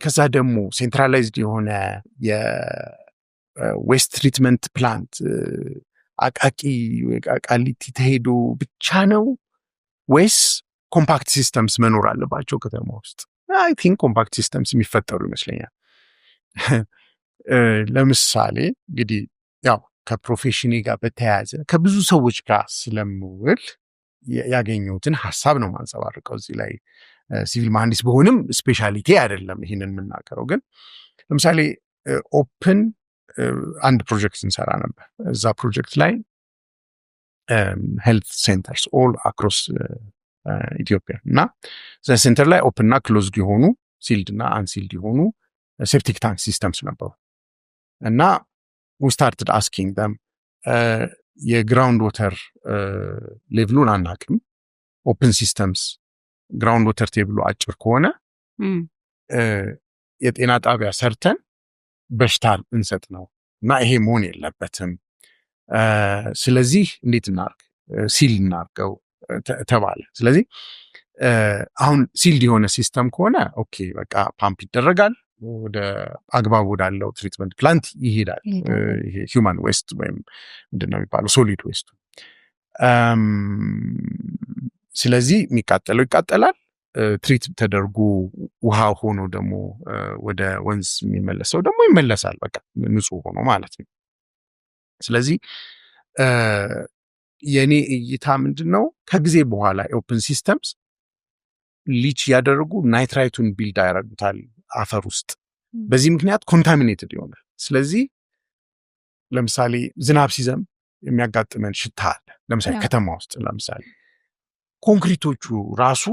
ከዛ ደግሞ ሴንትራላይዝድ የሆነ የዌስት ትሪትመንት ፕላንት ቃሊቲ ተሄዶ ብቻ ነው ወይስ ኮምፓክት ሲስተምስ መኖር አለባቸው ከተማ ውስጥ? አይ ቲንክ ኮምፓክት ሲስተምስ የሚፈጠሩ ይመስለኛል። ለምሳሌ እንግዲህ ያው ከፕሮፌሽኔ ጋር በተያያዘ ከብዙ ሰዎች ጋር ስለምውል ያገኘሁትን ሀሳብ ነው ማንጸባርቀው እዚህ ላይ። ሲቪል መሐንዲስ በሆንም ስፔሻሊቲ አይደለም ይህንን የምናገረው። ግን ለምሳሌ ኦፕን አንድ ፕሮጀክት እንሰራ ነበር። እዛ ፕሮጀክት ላይ ሄልት ሴንተርስ ኦል አክሮስ ኢትዮጵያ እና እዛ ሴንተር ላይ ኦፕን እና ክሎዝድ የሆኑ ሲልድ እና አንሲልድ የሆኑ ሴፕቲክ ታንክ ሲስተምስ ነበሩ እና we started asking them የግራውንድ ወተር ሌቭሉን አናቅም። ኦፕን ሲስተምስ ግራውንድ ወተር ቴብሉ አጭር ከሆነ የጤና ጣቢያ ሰርተን በሽታ እንሰጥ ነው እና ይሄ መሆን የለበትም። ስለዚህ እንዴት እናርግ? ሲል እናርገው ተባለ። ስለዚህ አሁን ሲልድ የሆነ ሲስተም ከሆነ ኦኬ በቃ ፓምፕ ይደረጋል፣ ወደ አግባብ ወዳለው ትሪትመንት ፕላንት ይሄዳል። ይሄ ሂውማን ዌስት ወይም ምንድነው የሚባለው ሶሊድ ዌስቱ። ስለዚህ የሚቃጠለው ይቃጠላል፣ ትሪት ተደርጎ ውሃ ሆኖ ደግሞ ወደ ወንዝ የሚመለሰው ደግሞ ይመለሳል፣ በቃ ንጹህ ሆኖ ማለት ነው። ስለዚህ የኔ እይታ ምንድነው ከጊዜ በኋላ ኦፕን ሲስተምስ ሊች ያደረጉ ናይትራይቱን ቢልድ ያደርጉታል አፈር ውስጥ። በዚህ ምክንያት ኮንታሚኔትድ ይሆናል። ስለዚህ ለምሳሌ ዝናብ ሲዘንብ የሚያጋጥመን ሽታ አለ። ለምሳሌ ከተማ ውስጥ ለምሳሌ ኮንክሪቶቹ ራሱ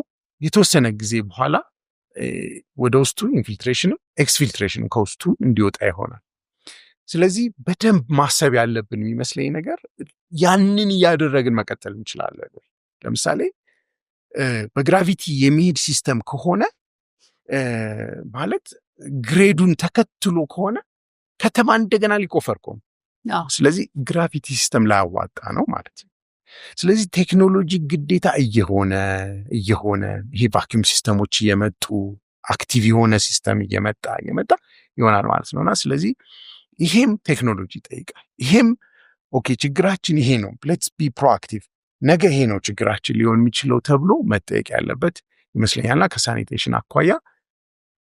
የተወሰነ ጊዜ በኋላ ወደ ውስጡ ኢንፊልትሬሽንም ኤክስፊልትሬሽንም ከውስጡ እንዲወጣ ይሆናል። ስለዚህ በደንብ ማሰብ ያለብን የሚመስለኝ ነገር ያንን እያደረግን መቀጠል እንችላለን። ለምሳሌ በግራቪቲ የሚሄድ ሲስተም ከሆነ ማለት ግሬዱን ተከትሎ ከሆነ ከተማ እንደገና ሊቆፈር ከሆነ ስለዚህ ግራቪቲ ሲስተም ላይ አዋጣ ነው ማለት ነው። ስለዚህ ቴክኖሎጂ ግዴታ እየሆነ ይሄ ቫኪዩም ሲስተሞች እየመጡ አክቲቭ የሆነ ሲስተም እየመጣ ይሆናል ማለት ነውና ስለዚህ ይሄም ቴክኖሎጂ ይጠይቃል። ይሄም ኦኬ ችግራችን ይሄ ነው፣ ሌትስ ቢ ፕሮአክቲቭ፣ ነገ ይሄ ነው ችግራችን ሊሆን የሚችለው ተብሎ መጠየቅ ያለበት ይመስለኛልና ከሳኒቴሽን አኳያ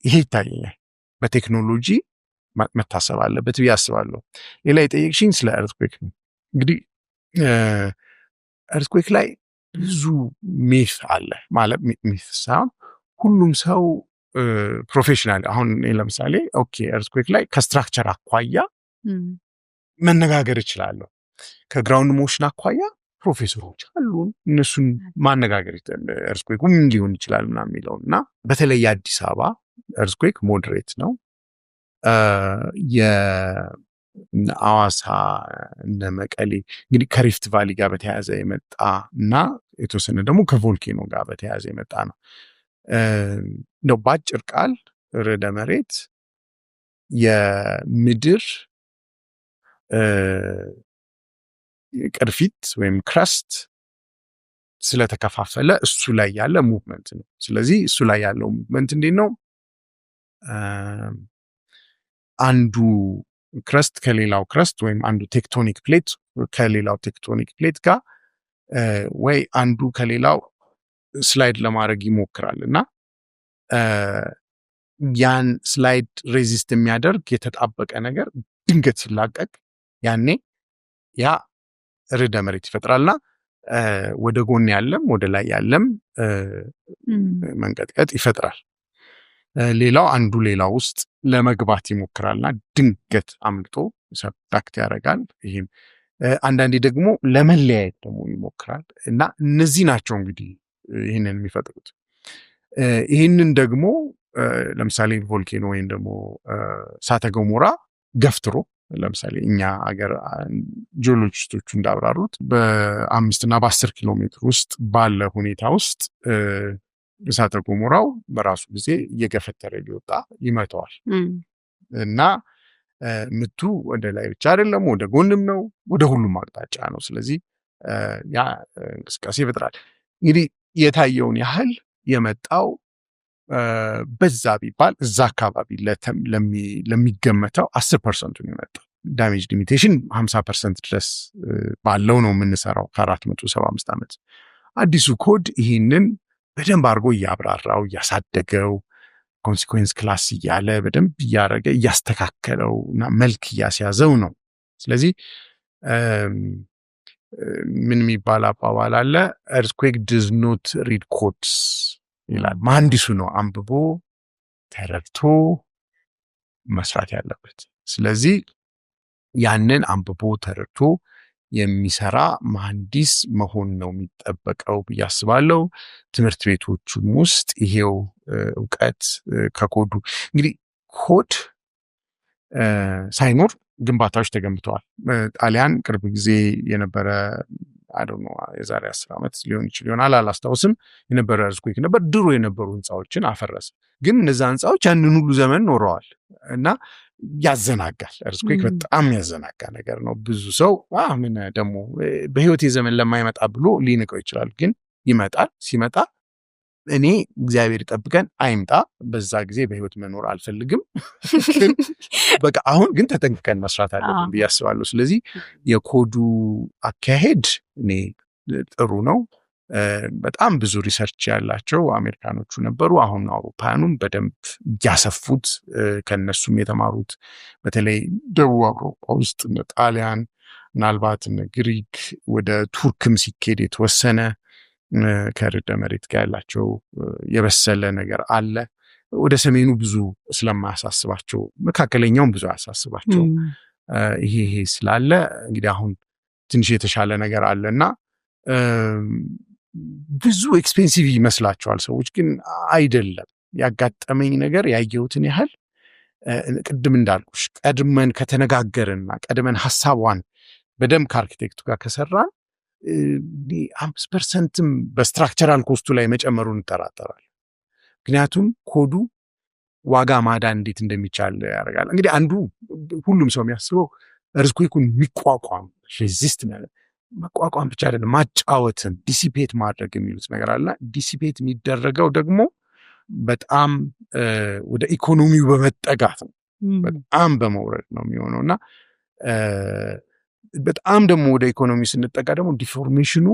ይሄ ይታየኛል በቴክኖሎጂ መታሰብ አለበት ብዬ አስባለሁ። ሌላ የጠየቅሽኝ ስለ እርትኩዌክ ነው። እንግዲህ እርትኩዌክ ላይ ብዙ ሚት አለ ማለት ሚት ሳይሆን ሁሉም ሰው ፕሮፌሽናል አሁን ለምሳሌ ኦኬ እርትኩዌክ ላይ ከስትራክቸር አኳያ መነጋገር እችላለሁ። ከግራውንድ ሞሽን አኳያ ፕሮፌሰሮች አሉን፣ እነሱን ማነጋገር እርትኩዌኩ ምን ሊሆን ይችላል ምናምን የሚለውን እና በተለይ የአዲስ አበባ እርትኩዌክ ሞዴሬት ነው። የአዋሳ እነ መቀሌ እንግዲህ ከሪፍት ቫሊ ጋር በተያያዘ የመጣ እና የተወሰነ ደግሞ ከቮልኬኖ ጋር በተያያዘ የመጣ ነው። ነው ባጭር ቃል ርዕደ መሬት የምድር ቅርፊት ወይም ክረስት ስለተከፋፈለ እሱ ላይ ያለ ሙቭመንት ነው። ስለዚህ እሱ ላይ ያለው ሙቭመንት እንዴት ነው? አንዱ ክረስት ከሌላው ክረስት ወይም አንዱ ቴክቶኒክ ፕሌት ከሌላው ቴክቶኒክ ፕሌት ጋር ወይ አንዱ ከሌላው ስላይድ ለማድረግ ይሞክራል እና ያን ስላይድ ሬዚስት የሚያደርግ የተጣበቀ ነገር ድንገት ሲላቀቅ ያኔ ያ ርዕደ መሬት ይፈጥራልና ወደ ጎን ያለም ወደ ላይ ያለም መንቀጥቀጥ ይፈጥራል። ሌላው አንዱ ሌላው ውስጥ ለመግባት ይሞክራልና ድንገት አምልጦ ሰብዳክት ያደርጋል። ይሄም አንዳንዴ ደግሞ ለመለያየት ደግሞ ይሞክራል እና እነዚህ ናቸው እንግዲህ ይህንን የሚፈጥሩት። ይህንን ደግሞ ለምሳሌ ቮልኬኖ ወይም ደግሞ እሳተ ገሞራ ገፍትሮ ለምሳሌ እኛ ሀገር ጂኦሎጂስቶቹ እንዳብራሩት በ5 እና በ10 ኪሎ ሜትር ውስጥ ባለ ሁኔታ ውስጥ እሳተ ገሞራው በራሱ ጊዜ እየገፈተረ ሊወጣ ይመተዋል እና ምቱ ወደ ላይ ብቻ አይደለም፣ ወደ ጎንም ነው፣ ወደ ሁሉም አቅጣጫ ነው። ስለዚህ ያ እንቅስቃሴ ይፈጥራል። እንግዲህ የታየውን ያህል የመጣው በዛ ቢባል እዛ አካባቢ ለሚገመተው 10% ነው የመጣው። ዳሜጅ ሊሚቴሽን 50% ድረስ ባለው ነው የምንሰራው ከ475 ዓመት። አዲሱ ኮድ ይህንን በደንብ አድርጎ እያብራራው እያሳደገው ኮንሲኩዌንስ ክላስ እያለ በደንብ እያረገ እያስተካከለው እና መልክ እያስያዘው ነው። ስለዚህ ምን የሚባል አባባል አለ? earthquake does not read codes ይላል። መሐንዲሱ ነው አንብቦ ተረድቶ መስራት ያለበት። ስለዚህ ያንን አንብቦ ተረድቶ የሚሰራ መሐንዲስ መሆን ነው የሚጠበቀው ብዬ አስባለሁ። ትምህርት ቤቶቹም ውስጥ ይሄው እውቀት ከኮዱ እንግዲህ ኮድ ሳይኖር ግንባታዎች ተገንብተዋል። ጣሊያን ቅርብ ጊዜ የነበረ የዛሬ 10 ዓመት ሊሆን ይችላል አላስታውስም፣ የነበረ እርትኩዌክ ነበር። ድሮ የነበሩ ህንፃዎችን አፈረሰ። ግን እነዛ ህንፃዎች ያንን ሁሉ ዘመን ኖረዋል እና ያዘናጋል። እርትኩዌክ በጣም ያዘናጋ ነገር ነው። ብዙ ሰው ምን ደግሞ በህይወት ዘመን ለማይመጣ ብሎ ሊንቀው ይችላል። ግን ይመጣል። ሲመጣ እኔ እግዚአብሔር ይጠብቀን አይምጣ። በዛ ጊዜ በህይወት መኖር አልፈልግም። በቃ አሁን ግን ተጠንቅቀን መስራት አለብን ብዬ አስባለሁ። ስለዚህ የኮዱ አካሄድ እኔ ጥሩ ነው። በጣም ብዙ ሪሰርች ያላቸው አሜሪካኖቹ ነበሩ። አሁን አውሮፓውያኑም በደንብ እያሰፉት ከነሱም የተማሩት በተለይ ደቡብ አውሮፓ ውስጥ ጣሊያን፣ ምናልባት ግሪክ፣ ወደ ቱርክም ሲኬድ የተወሰነ ከርዕደ መሬት ጋር ያላቸው የበሰለ ነገር አለ። ወደ ሰሜኑ ብዙ ስለማያሳስባቸው መካከለኛውን ብዙ አያሳስባቸው ይሄ ስላለ እንግዲህ አሁን ትንሽ የተሻለ ነገር አለና ብዙ ኤክስፔንሲቭ ይመስላቸዋል ሰዎች፣ ግን አይደለም። ያጋጠመኝ ነገር ያየሁትን ያህል ቅድም እንዳልኩሽ ቀድመን ከተነጋገርና ቀድመን ሐሳቧን በደንብ ከአርኪቴክቱ ጋር ከሰራን 5% በስትራክቸራል ኮስቱ ላይ መጨመሩን እንጠራጠራል። ምክንያቱም ኮዱ ዋጋ ማዳን እንዴት እንደሚቻል ያደርጋል። እንግዲህ አንዱ ሁሉም ሰው የሚያስበው እርዝኩዌኩን የሚቋቋም ሬዚስት መቋቋም ብቻ አይደለም፣ ማጫወትን ዲሲፔት ማድረግ የሚሉት ነገር አለ። ዲሲፔት የሚደረገው ደግሞ በጣም ወደ ኢኮኖሚው በመጠጋት ነው፣ በጣም በመውረድ ነው የሚሆነው እና በጣም ደግሞ ወደ ኢኮኖሚ ስንጠጋ ደግሞ ዲፎርሜሽኑ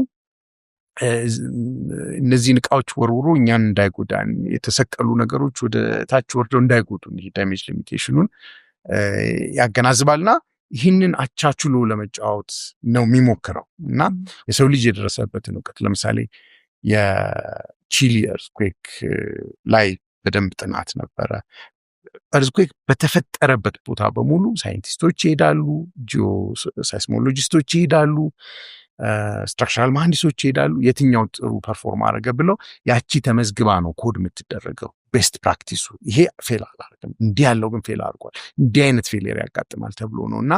እነዚህን እቃዎች ወርውሮ እኛን እንዳይጎዳን፣ የተሰቀሉ ነገሮች ወደ ታች ወርደው እንዳይጎዱን ይሄ ዳሜጅ ሊሚቴሽኑን ያገናዝባልና ይህንን አቻችሎ ለመጫወት ነው የሚሞክረው እና የሰው ልጅ የደረሰበትን እውቀት ለምሳሌ የቺሊ እርዝኩዌክ ላይ በደንብ ጥናት ነበረ። እርዝኩዌክ በተፈጠረበት ቦታ በሙሉ ሳይንቲስቶች ይሄዳሉ፣ ጂኦ ሳይስሞሎጂስቶች ይሄዳሉ፣ ስትራክቸራል መሐንዲሶች ይሄዳሉ። የትኛው ጥሩ ፐርፎርም አደረገ ብለው ያቺ ተመዝግባ ነው ኮድ የምትደረገው። ቤስት ፕራክቲሱ ይሄ ፌል አላደረገም፣ እንዲህ ያለው ግን ፌል አድርጓል፣ እንዲህ አይነት ፌሌር ያጋጥማል ተብሎ ነው እና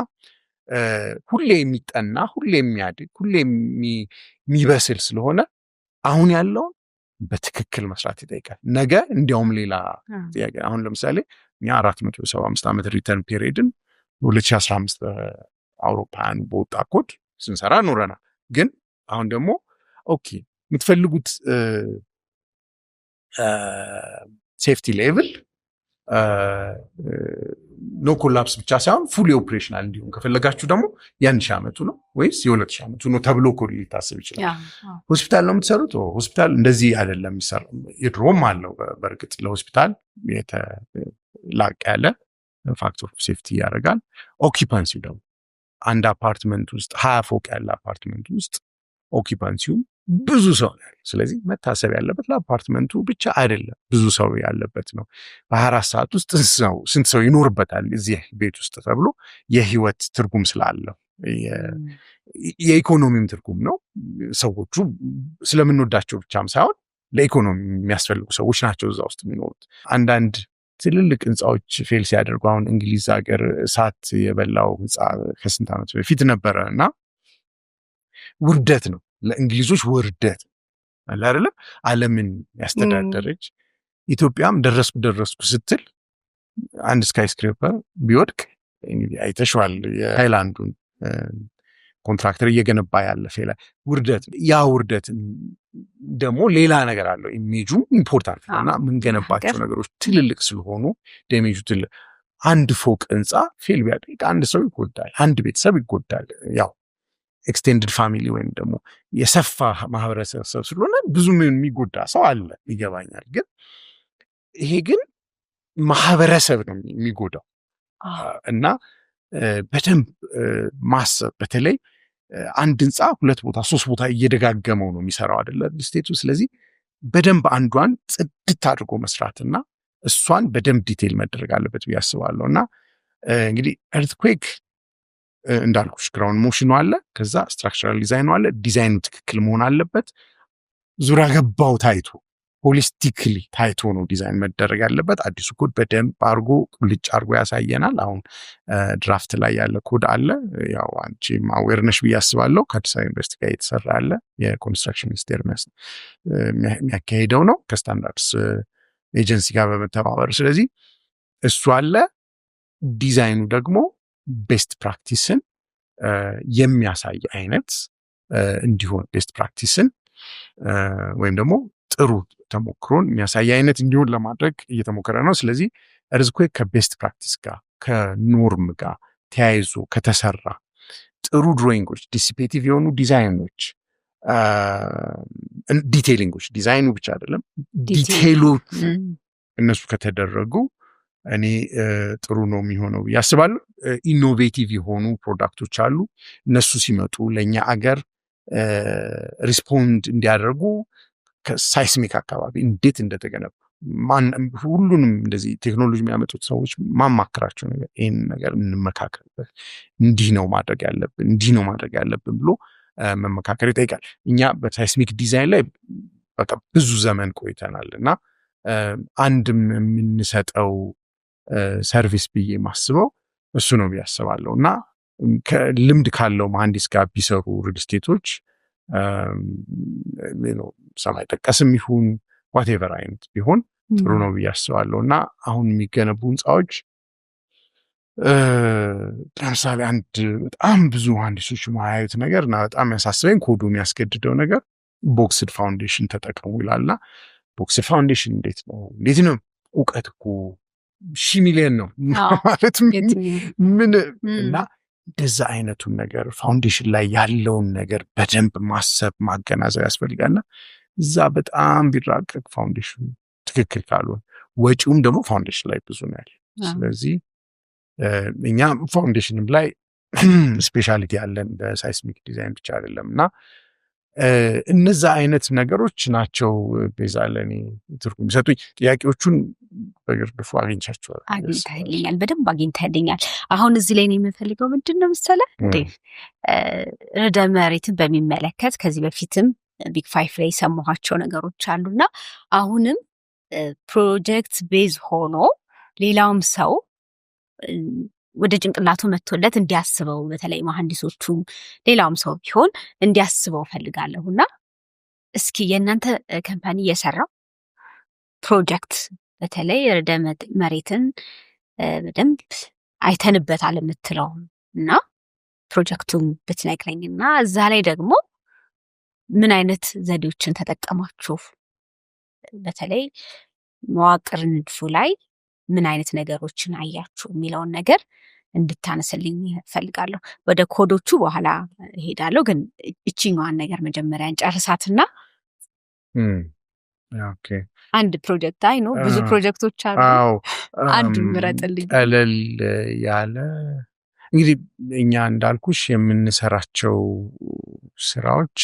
ሁሌ የሚጠና ሁሌ የሚያድግ ሁሌ የሚበስል ስለሆነ አሁን ያለውን በትክክል መስራት ይጠይቃል። ነገ እንዲያውም ሌላ ጥያቄ። አሁን ለምሳሌ እኛ 475 ዓመት ሪተርን ፔሪድን 2015 በአውሮፓውያን በወጣ ኮድ ስንሰራ ኖረናል። ግን አሁን ደግሞ ኦኬ የምትፈልጉት ሴፍቲ ሌቭል ኖ ኮላፕስ ብቻ ሳይሆን ፉሊ ኦፕሬሽናል እንዲሁም ከፈለጋችሁ ደግሞ የ1000 ዓመቱ ነው ወይስ የ2000 ዓመቱ ነው ተብሎ ኮድ ሊታሰብ ይችላል። ሆስፒታል ነው የምትሰሩት፣ ሆስፒታል እንደዚህ አይደለም የሚሰራው። የድሮም አለው በእርግጥ ለሆስፒታል የተላቀ ያለ ፋክተር ኦፍ ሴፍቲ ያደርጋል። ኦኪፓንሲው ደግሞ አንድ አፓርትመንት ውስጥ 20 ፎቅ ያለ አፓርትመንት ውስጥ ኦኪፓንሲው ብዙ ሰው ነው። ስለዚህ መታሰብ ያለበት ለአፓርትመንቱ ብቻ አይደለም፣ ብዙ ሰው ያለበት ነው። በ24 ሰዓት ውስጥ ስንት ሰው ይኖርበታል እዚህ ቤት ውስጥ ተብሎ የህይወት ትርጉም ስላለው የኢኮኖሚም ትርጉም ነው። ሰዎቹ ስለምንወዳቸው ብቻም ሳይሆን ለኢኮኖሚ የሚያስፈልጉ ሰዎች ናቸው እዛ ውስጥ የሚኖሩት። አንዳንድ ትልልቅ ህንፃዎች ፌል ሲያደርጉ አሁን እንግሊዝ ሀገር እሳት የበላው ህንፃ ከስንት ዓመት በፊት ነበረ እና ውርደት ነው ለእንግሊዞች፣ ውርደት አለ አይደለም። ዓለምን ያስተዳደረች ኢትዮጵያም ደረስኩ ስትል አንድ ስካይ ስክሬፐር ቢወድቅ እንግዲህ አይተሽዋል። የሃይላንዱን ኮንትራክተር እየገነባ ያለ ፌላ ውርደት። ያ ውርደት ደግሞ ሌላ ነገር አለው። ኢሜጁ ኢምፖርታንት ነውና የምንገነባቸው ነገሮች ትልልቅ ስለሆኑ ዴሜጁ ትልቅ። አንድ ፎቅ ህንፃ ፌል ቢያደርግ አንድ ሰው ይጎዳል፣ አንድ ቤተሰብ ይጎዳል። ያው ኤክስቴንድድ ፋሚሊ ወይም ደግሞ የሰፋ ማህበረሰብ ስለሆነ ብዙ የሚጎዳ ሰው አለ፣ ይገባኛል። ግን ይሄ ግን ማህበረሰብ ነው የሚጎዳው እና በደንብ ማሰብ። በተለይ አንድ ህንፃ 2 ቦታ 3 ቦታ እየደጋገመው ነው የሚሰራው አይደለ ስቴቱ። ስለዚህ በደንብ አንዷን ጽድት አድርጎ መስራትና እሷን በደንብ ዲቴል መደረግ አለበት ብዬ አስባለሁ። እና እንግዲህ ኤርትኩዌክ እንዳልኩሽ ግራውንድ ሞሽኑ አለ፣ ከዛ ስትራክቸራል ዲዛይኑ አለ። ዲዛይኑ ትክክል መሆን አለበት። ዙሪያ ገባው ታይቶ ሆሊስቲክሊ ታይቶ ነው ዲዛይን መደረግ ያለበት። አዲሱ ኮድ በደንብ አርጎ ልጭ አርጎ ያሳየናል። አሁን ድራፍት ላይ ያለ ኮድ አለ። ያው አንቺም አዌርነሽ ብዬ አስባለሁ። ከአዲስ አበባ ዩኒቨርሲቲ ጋር የተሰራ ያለ የኮንስትራክሽን ሚኒስቴር የሚያካሄደው ነው ከስታንዳርድስ ኤጀንሲ ጋር በመተባበር። ስለዚህ እሱ አለ። ዲዛይኑ ደግሞ ቤስት ፕራክቲስን የሚያሳይ አይነት እንዲሆን ቤስት ፕራክቲስን ወይም ደግሞ ጥሩ ተሞክሮን የሚያሳይ አይነት እንዲሆን ለማድረግ እየተሞከረ ነው። ስለዚህ ኤርዝኩዌክ ከቤስት ፕራክቲስ ጋር ከኖርም ጋር ተያይዞ ከተሰራ ጥሩ ድሮይንጎች፣ ዲሲፔቲቭ የሆኑ ዲዛይኖች፣ ዲቴይሊንጎች፣ ዲዛይኑ ብቻ አይደለም ዲቴይሉ እነሱ ከተደረጉ እኔ ጥሩ ነው የሚሆነው ብዬ አስባለሁ። ኢኖቬቲቭ የሆኑ ፕሮዳክቶች አሉ። እነሱ ሲመጡ ለእኛ አገር ሪስፖንድ እንዲያደርጉ ከሳይስሚክ አካባቢ እንዴት እንደተገነቡ ሁሉንም እንደዚህ ቴክኖሎጂ የሚያመጡት ሰዎች ማማከራቸው ነገር ይህን ነገር እንመካከርበት፣ እንዲህ ነው ማድረግ ያለብን ብሎ መመካከር ይጠይቃል። እኛ በሳይስሚክ ዲዛይን ላይ በቃ ብዙ ዘመን ቆይተናል እና አንድም የምንሰጠው ሰርቪስ ብዬ ማስበው እሱ ነው ብዬ አስባለሁ። እና ልምድ ካለው መሐንዲስ ጋር ቢሰሩ ሪል ስቴቶች ሰማይ ጠቀስም ይሁን ዋቴቨር አይነት ቢሆን ጥሩ ነው ብዬ አስባለሁ። እና አሁን የሚገነቡ ህንፃዎች ለምሳሌ አንድ በጣም ብዙ መሐንዲሶች ማያዩት ነገር እና በጣም ያሳስበኝ ኮዱ የሚያስገድደው ነገር ቦክስድ ፋውንዴሽን ተጠቀሙ ይላልና ቦክስድ ፋውንዴሽን እንዴት ነው? እውቀት እኮ 1,000 ሚሊዮን ነው ማለት ምን እና እንደዛ አይነቱን ነገር ፋውንዴሽን ላይ ያለውን ነገር በደንብ ማሰብ ማገናዘብ ያስፈልጋልና እዛ በጣም ቢራቀቅ ፋውንዴሽኑ ትክክል ካልሆነ ወጪውም ደግሞ ፋውንዴሽን ላይ ብዙ ነው ያለ። ስለዚህ እኛ ፋውንዴሽንም ላይ ስፔሻሊቲ ያለን በሳይስሚክ ዲዛይን ብቻ አይደለም እና እነዛ አይነት ነገሮች ናቸው ቤዛ ለኔ ትርጉም ሰጡኝ። ጥያቄዎቹን በግርድፉ አግኝቻቸዋል። አግኝተህልኛል፣ በደንብ አግኝተህልኛል። አሁን እዚህ ላይ ነው የምፈልገው ምንድን ነው መሰለህ ርዕደ መሬትን በሚመለከት ከዚህ በፊትም ቢግ ፋይፍ ላይ የሰማኋቸው ነገሮች አሉና አሁንም ፕሮጀክት ቤዝ ሆኖ ሌላውም ሰው ወደ ጭንቅላቱ መጥቶለት እንዲያስበው በተለይ መሐንዲሶቹም ሌላውም ሰው ቢሆን እንዲያስበው ፈልጋለሁና እስኪ የእናንተ ካምፓኒ የሰራው ፕሮጀክት በተለይ ርዕደ መሬትን በደንብ አይተንበታል የምትለው እና ፕሮጀክቱን ብትነግረኝና እዛ ላይ ደግሞ ምን አይነት ዘዴዎችን ተጠቀማችሁ፣ በተለይ መዋቅር ንድፉ ላይ ምን አይነት ነገሮችን አያችሁ የሚለውን ነገር እንድታነስልኝ ፈልጋለሁ። ወደ ኮዶቹ በኋላ እሄዳለሁ፣ ግን እቺኛዋን ነገር መጀመሪያ እንጨርሳትና አንድ ፕሮጀክት አይ ነው ብዙ ፕሮጀክቶች አሉ፣ አንዱን ምረጥልኝ። ቀለል ያለ እንግዲህ እኛ እንዳልኩሽ የምንሰራቸው ስራዎች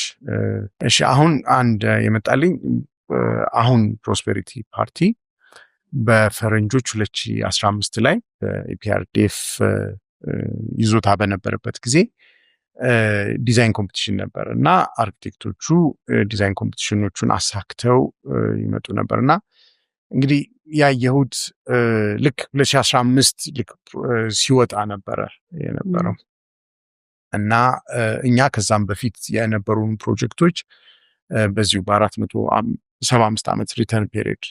እሺ፣ አሁን አንድ የመጣልኝ አሁን ፕሮስፔሪቲ ፓርቲ በፈረንጆች 2015 ላይ በኢፒአርዲኤፍ ይዞታ በነበረበት ጊዜ ዲዛይን ኮምፒቲሽን ነበር እና አርኪቴክቶቹ ዲዛይን ኮምፒቲሽኖቹን አሳክተው ይመጡ ነበርና እንግዲህ ያየሁት ልክ 2015 ልክ ሲወጣ ነበረ የነበረው እና እኛ ከዛም በፊት የነበሩን ፕሮጀክቶች በዚሁ በ475 ዓመት ሪተርን ፔሪድ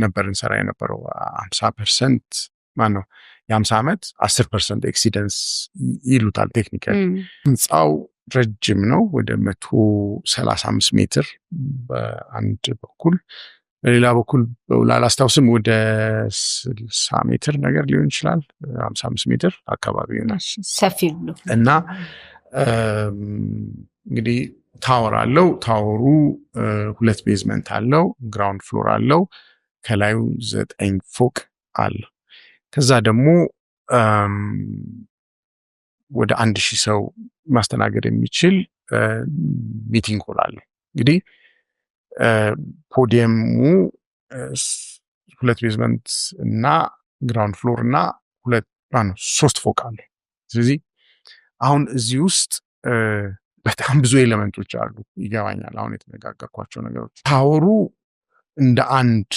ነበር እንሰራ የነበረው 50% ማነው የ50 ዓመት 10% ኤክሲደንስ ይሉታል ቴክኒካል። ህንፃው ረጅም ነው፣ ወደ 135 ሜትር በአንድ በኩል፣ በሌላ በኩል አላስታውስም ወደ 60 ሜትር ነገር ሊሆን ይችላል፣ 55 ሜትር አካባቢ ይሆናል ሰፊ ነው እና እንግዲህ ታወር አለው። ታወሩ 2 ቤዝመንት አለው፣ ግራውንድ ፍሎር አለው፣ ከላዩ 9 ፎቅ አለው። ከዛ ደግሞ ወደ 1000 ሰው ማስተናገድ የሚችል ሚቲንግ ሆል አለው። እንግዲህ ፖዲየሙ 2 ቤዝመንት እና ግራውንድ ፍሎር እና 3 ፎቅ አለው። ስለዚህ አሁን እዚህ ውስጥ በጣም ብዙ ኤሌመንቶች አሉ። ይገባኛል አሁን የተነጋገርኳቸው ነገሮች። ታወሩ እንደ አንድ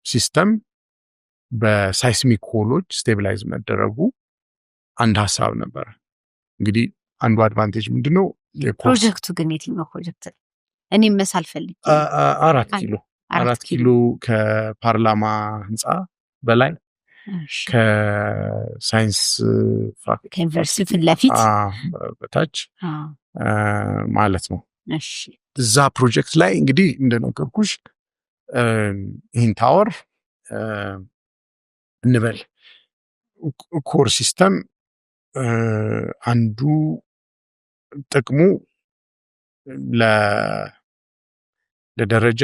ሲስተም በሳይስሚክ ሆሎች ስቴቢላይዝ መደረጉ አንድ ሀሳብ ነበር። እንግዲህ አንዱ አድቫንቴጅ ምንድነው? ፕሮጀክቱ ግን የትኛው ፕሮጀክት? እኔም መሳል ፈልጌ 4 ኪሎ ከፓርላማ ህንፃ በላይ ከሳይንስ ከዩኒቨርሲቲ ፊት ለፊት በታች ማለት ነው። እዛ ፕሮጀክት ላይ እንግዲህ እንደነገርኩሽ ይህን ታወር እንበል ኮር ሲስተም አንዱ ጥቅሙ ለደረጃ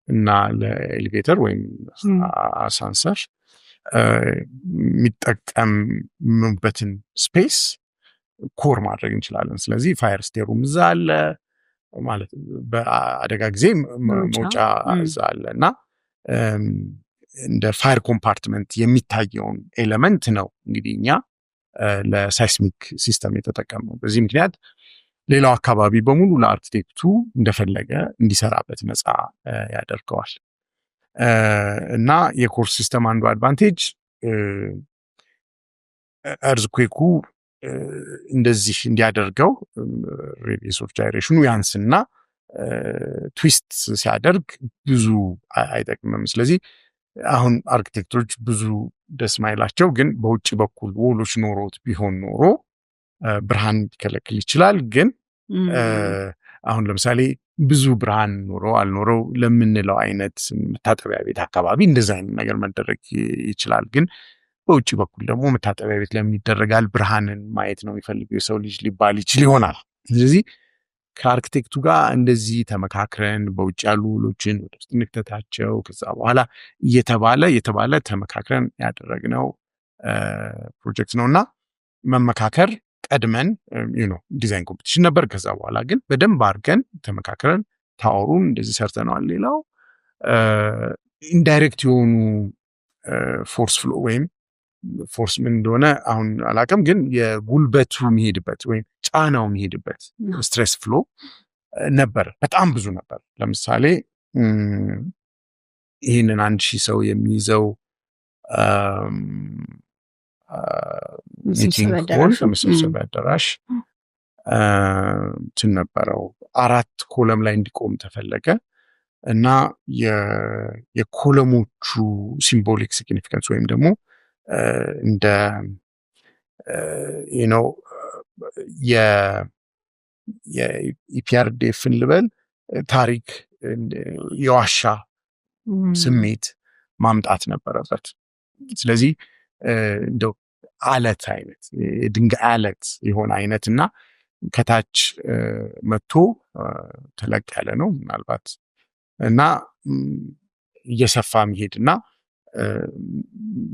እና ለኤሌቬተር ወይም አሳንሰር የሚጠቀምበትን ስፔስ ኮር ማድረግ እንችላለን። ስለዚህ ፋየር ስቴሩም እዛ አለ ማለት በአደጋ ጊዜ መውጫ እዛ አለ እና እንደ ፋየር ኮምፓርትመንት የሚታየውን ኤሌመንት ነው እንግዲህ እኛ ለሳይስሚክ ሲስተም የተጠቀምነው። በዚህ ምክንያት ሌላው አካባቢ በሙሉ ለአርክቴክቱ እንደፈለገ እንዲሰራበት ነፃ ያደርገዋል። እና የኮር ሲስተም አንዱ አድቫንቴጅ እርዝኩዌኩ እንደዚህ እንዲያደርገው ሬዲየስ ኦፍ ጃይሬሽኑ ያንስና ትዊስት ሲያደርግ ብዙ አይጠቅምም። ስለዚህ አሁን አርክቴክቶች ብዙ ደስ ማይላቸው ግን በውጭ በኩል ወሎች ኖሮት ቢሆን ኖሮ ብርሃን ሊከለክል ይችላል። ግን አሁን ለምሳሌ ብዙ ብርሃን ኖሮ አልኖረው ለምንለው አይነት መታጠቢያ ቤት አካባቢ እንደዛ አይነት ነገር መደረግ ይችላል። ግን በውጭ በኩል ደግሞ መታጠቢያ ቤት ለምን ይደረጋል? ብርሃንን ማየት ነው የሚፈልገው የሰው ልጅ ሊባል ይችል ይሆናል። ስለዚህ ከአርክቴክቱ ጋር እንደዚህ ተመካክረን በውጭ ያሉ ውሎችን ወደ ውስጥ እንክተታቸው ከዛ በኋላ እየተባለ ተመካክረን ያደረግነው ፕሮጀክት ነውና መመካከር ቀድመን ዲዛይን ኮምፒቲሽን ነበር። ከዛ በኋላ ግን በደንብ አድርገን ተመካክረን ታወሩን እንደዚህ ሰርተነዋል። ሌላው ኢንዳይሬክት የሆኑ ፎርስ ፍሎ ወይም ፎርስ ምን እንደሆነ አሁን አላውቅም፣ ግን የጉልበቱ የሚሄድበት ወይም ጫናው የሚሄድበት ስትሬስ ፍሎ ነበር፣ በጣም ብዙ ነበር። ለምሳሌ ይህንን 1000 ሰው የሚይዘው ሚቲንግ ሆል መሰብሰቢያ አዳራሽ ነበረው። 4 ኮለም ላይ እንዲቆም ተፈለገ እና የኮለሞቹ ሲምቦሊክ ሲግኒፊካንስ ወይም ደግሞ እንደ የኢፒአርዲኤፍን ልበል ታሪክ የዋሻ ስሜት ማምጣት ነበረበት። ስለዚህ እንደው አለት አይነት የድንጋይ አለት የሆነ አይነት እና ከታች መጥቶ ተለቅ ያለ ነው ምናልባት እና እየሰፋ የሚሄድና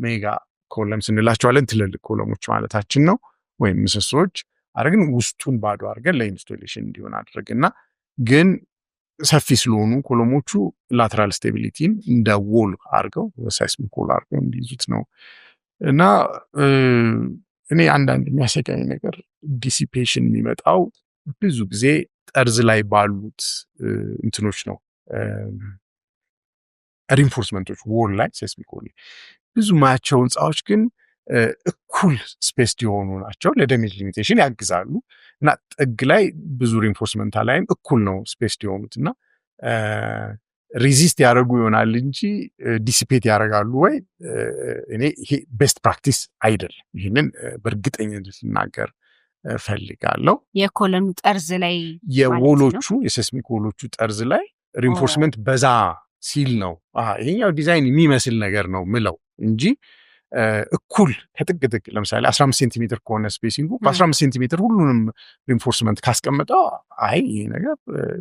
ሜጋ ኮለም ስንላቸዋለን ትልልቅ ኮለሞች ማለታችን ነው፣ ወይም ምሰሶች አድርገን ውስጡን ባዶ አድርገን ለኢንስቶሌሽን እንዲሆን አድርገንና ግን ሰፊ ስለሆኑ ኮለሞቹ ላተራል ስቴቢሊቲን እንደ ዎል አድርገው ሳይስሚክ ዎል አድርገው እንዲይዙት ነው። እና እኔ አንዳንድ የሚያሰጋኝ ነገር ዲሲፔሽን የሚመጣው ብዙ ጊዜ ጠርዝ ላይ ባሉት እንትኖች ነው፣ ሪንፎርስመንቶች ዎል ላይ ሳይስሚክ ዎል ብዙ ማያቸው ህንፃዎች ግን እኩል ስፔስ የሆኑ ናቸው፣ ለዳሜጅ ሊሚቴሽን ያግዛሉ እና ጥግ ላይ ብዙ ሪንፎርስመንት ላይም እኩል ነው ስፔስ የሆኑት እና ሪዚስት ያደርጉ ይሆናል እንጂ ዲሲፔት ያደርጋሉ ወይ? እኔ ይሄ ቤስት ፕራክቲስ አይደለም። ይህንን በእርግጠኝነት ልናገር ፈልጋለሁ። የኮለኑ ጠርዝ ላይ የዎሎቹ የሴስሚክ ዎሎቹ ጠርዝ ላይ ሪንፎርስመንት በዛ ሲል ነው ይሄኛው ዲዛይን የሚመስል ነገር ነው ምለው እንጂ እኩል ከጥግ ጥግ ለምሳሌ 15 ሴንቲሜትር ከሆነ ስፔሲንጉ በ15 ሴንቲሜትር ሁሉንም ሪንፎርስመንት ካስቀመጠው አይ ይሄ ነገር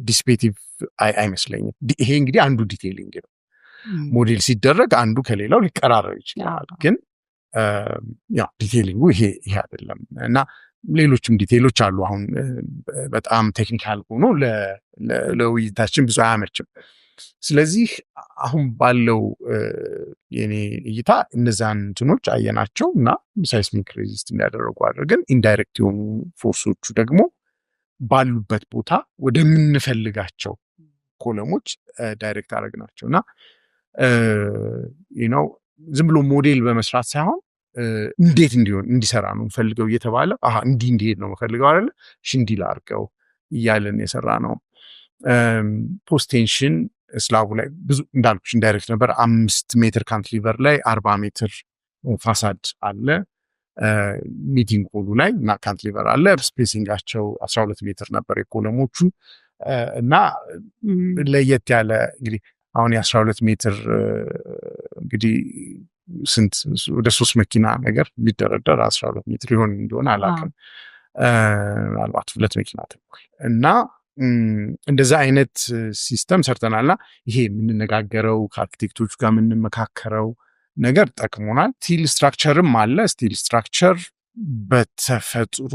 ዲስፔቲቭ አይመስለኝም። ይሄ እንግዲህ አንዱ ዲቴይሊንግ ነው። ሞዴል ሲደረግ አንዱ ከሌላው ሊቀራረብ ይችላል፣ ግን ያ ዲቴይሊንጉ ይሄ አይደለም እና ሌሎችም ዲቴይሎች አሉ። አሁን በጣም ቴክኒካል ሆኖ ለውይይታችን ብዙ አያመችም። ስለዚህ አሁን ባለው የኔ እይታ እነዛን እንትኖች አየናቸው እና ሳይስሚክ ሬዚስት እንዲያደርጉ አድርገን ኢንዳይሬክት የሆኑ ፎርሶቹ ደግሞ ባሉበት ቦታ ወደምንፈልጋቸው ኮለሞች ዳይሬክት አደረግናቸው እና ዝም ብሎ ሞዴል በመስራት ሳይሆን እንዴት እንዲሰራ ነው ፈልገው እየተባለ እንዲሄድ ነው ፈልገው አይደለ እንዲህ ላድርገው እያለን የሰራ ነው። ፖስቴንሽን ስላቡ ላይ ብዙ እንዳልኩሽ ኢንዳይሬክት ነበር። 5 ሜትር ካንትሊቨር ላይ 40 ሜትር ፋሳድ አለ። ሚቲንግ ሆሉ ላይ እና ካንትሊቨር አለ። ስፔሲንጋቸው 12 ሜትር ነበር የኮለሞቹ እና ለየት ያለ እንግዲህ አሁን የ12 ሜትር እንግዲህ ስንት ወደ 3 መኪና ነገር ሊደረደር 12 ሜትር ይሆን እንደሆነ አላውቅም። ምናልባት 2 መኪና ተኩል እና እንደዛ አይነት ሲስተም ሰርተናልና ይሄ የምንነጋገረው ከአርኪቴክቶቹ ጋር የምንመካከረው ነገር ጠቅሞናል። ስቲል ስትራክቸርም አለ። ስቲል ስትራክቸር በተፈጥሮ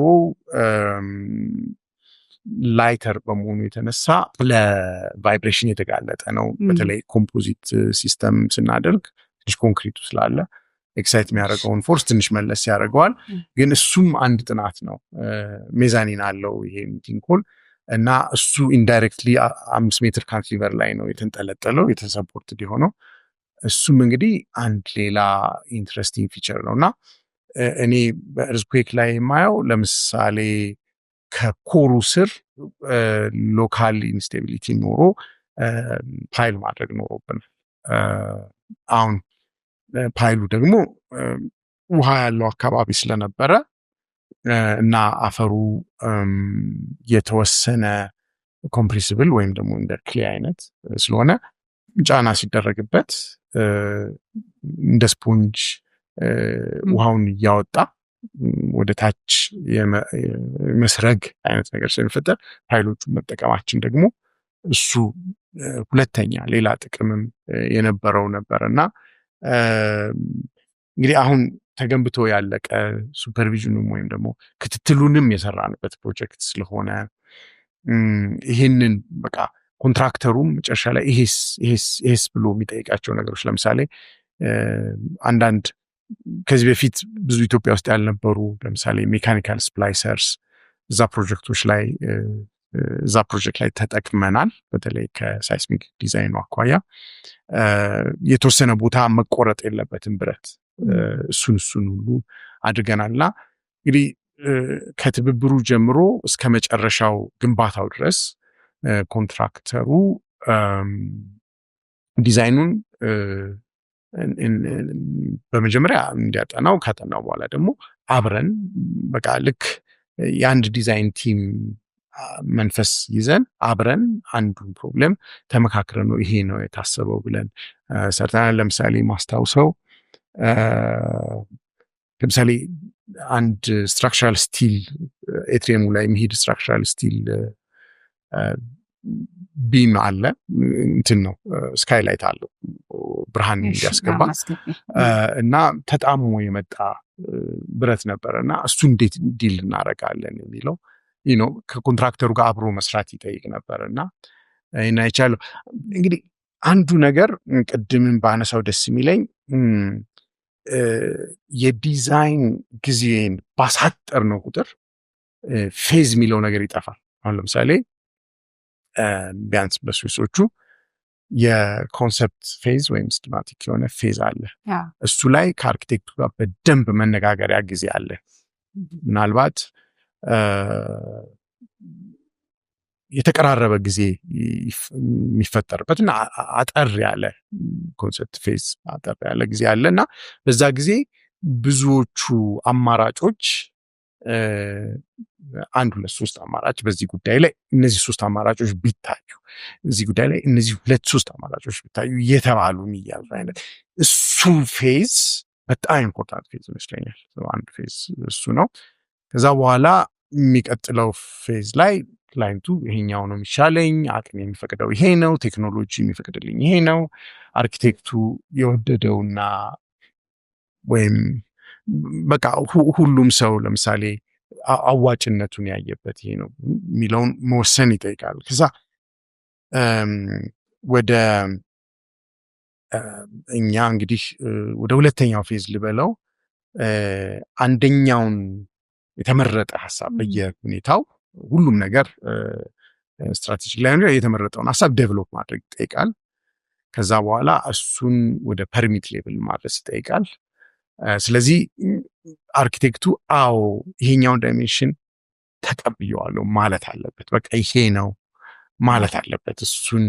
ላይተር በመሆኑ የተነሳ ለቫይብሬሽን የተጋለጠ ነው። በተለይ ኮምፖዚት ሲስተም ስናደርግ ትንሽ ኮንክሪቱ ስላለ ኤክሳይት የሚያደርገውን ፎርስ ትንሽ መለስ ያደርገዋል። ግን እሱም አንድ ጥናት ነው። ሜዛኒን አለው ይሄ ሚቲንግ ኮል እና እሱ ኢንዳይሬክትሊ 5 ሜትር ካንቲሊቨር ላይ ነው የተንጠለጠለው የተሰፖርትድ የሆነው። እሱም እንግዲህ አንድ ሌላ ኢንትረስቲንግ ፊቸር ነው እና እኔ በእርዝኩዌክ ላይ የማየው ለምሳሌ ከኮሩ ስር ሎካል ኢንስቴቢሊቲ ኖሮ ፓይል ማድረግ ኖሮብን አሁን ፓይሉ ደግሞ ውሃ ያለው አካባቢ ስለነበረ እና አፈሩ የተወሰነ ኮምፕሬሲብል ወይም ደግሞ እንደ ክሌ አይነት ስለሆነ ጫና ሲደረግበት እንደ ስፖንጅ ውሃውን እያወጣ ወደ ታች የመስረግ አይነት ነገር ስለሚፈጠር ፓይሎቹን መጠቀማችን ደግሞ እሱ ሁለተኛ ሌላ ጥቅምም የነበረው ነበርና እንግዲህ አሁን ተገንብቶ ያለቀ ሱፐርቪዥኑም ወይም ደግሞ ክትትሉንም የሰራንበት ፕሮጀክት ስለሆነ ይሄንን በቃ ኮንትራክተሩም መጨረሻ ላይ ይሄስ ብሎ የሚጠይቃቸው ነገሮች ለምሳሌ አንዳንድ ከዚህ በፊት ብዙ ኢትዮጵያ ውስጥ ያልነበሩ ለምሳሌ ሜካኒካል ስፕላይሰርስ እዛ ፕሮጀክት ላይ ተጠቅመናል። በተለይ ከሳይስሚክ ዲዛይኑ አኳያ የተወሰነ ቦታ መቆረጥ የለበትም ብረት እሱን ሁሉ አድርገናልና እንግዲህ ከትብብሩ ጀምሮ እስከ መጨረሻው ግንባታው ድረስ ኮንትራክተሩ ዲዛይኑን በመጀመሪያ እንዲያጠናው ካጠናው በኋላ ደግሞ አብረን በቃ ልክ የአንድ ዲዛይን ቲም መንፈስ ይዘን አብረን አንዱን ፕሮብሌም ተመካክረን ነው ይሄ ነው የታሰበው ብለን ሰርተናል። ለምሳሌ ማስታውሰው ለምሳሌ አንድ ስትራክቸራል ስቲል ኤትሪየሙ ላይ የሚሄድ ስትራክቸራል ስቲል ቢም አለ እንትን ነው ስካይላይት አለው ብርሃን እንዲያስገባ እና ተጣሞ የመጣ ብረት ነበርና እሱ እንዴት ዲል እናረጋለን የሚለው ከኮንትራክተሩ ጋር አብሮ መስራት ይጠይቅ ነበርና እና ይቻላል። እንግዲህ አንዱ ነገር ቅድምን ባነሳው ደስ የሚለኝ የዲዛይን ጊዜን ባሳጠር ነው ቁጥር ፌዝ የሚለው ነገር ይጠፋል። አሁን ለምሳሌ ቢያንስ በስዊሶቹ የኮንሰፕት ፌዝ ወይም ስኪማቲክ የሆነ ፌዝ አለ። እሱ ላይ ከአርኪቴክቱ ጋር በደንብ መነጋገሪያ ጊዜ አለ። ምናልባት የተቀራረበ ጊዜ የሚፈጠርበት እና አጠር ያለ ኮንሰፕት ፌዝ አጠር ያለ ጊዜ አለ እና በዛ ጊዜ ብዙዎቹ አማራጮች 1 2 3 አማራጭ በዚህ ጉዳይ ላይ እነዚህ 3 አማራጮች ቢታዩ እዚህ ጉዳይ ላይ እነዚህ 2 3 አማራጮች ቢታዩ የተባሉ የሚያዙ አይነት እሱ ፌዝ በጣም ኢምፖርታንት ፌዝ ይመስለኛል። አንድ ፌዝ እሱ ነው። ከዛ በኋላ የሚቀጥለው ፌዝ ላይ ክላይንቱ ይሄኛው ነው የሚሻለኝ፣ አቅም የሚፈቅደው ይሄ ነው፣ ቴክኖሎጂ የሚፈቅድልኝ ይሄ ነው፣ አርኪቴክቱ የወደደውና ወይም በቃ ሁሉም ሰው ለምሳሌ አዋጭነቱን ያየበት ይሄ ነው የሚለውን መወሰን ይጠይቃል። ከዛ ወደ እኛ እንግዲህ ወደ ሁለተኛው ፌዝ ልበለው አንደኛውን የተመረጠ ሐሳብ በየሁኔታው ሁሉም ነገር ስትራቴጂክ ላይ ነው የተመረጠውን ሐሳብ ዴቨሎፕ ማድረግ ይጠይቃል። ከዛ በኋላ እሱን ወደ ፐርሚት ሌቭል ማድረስ ይጠይቃል። ስለዚህ አርኪቴክቱ አዎ ይሄኛውን ዳይሜንሽን ተቀብየዋለሁ ማለት አለበት። በቃ ይሄ ነው ማለት አለበት። እሱን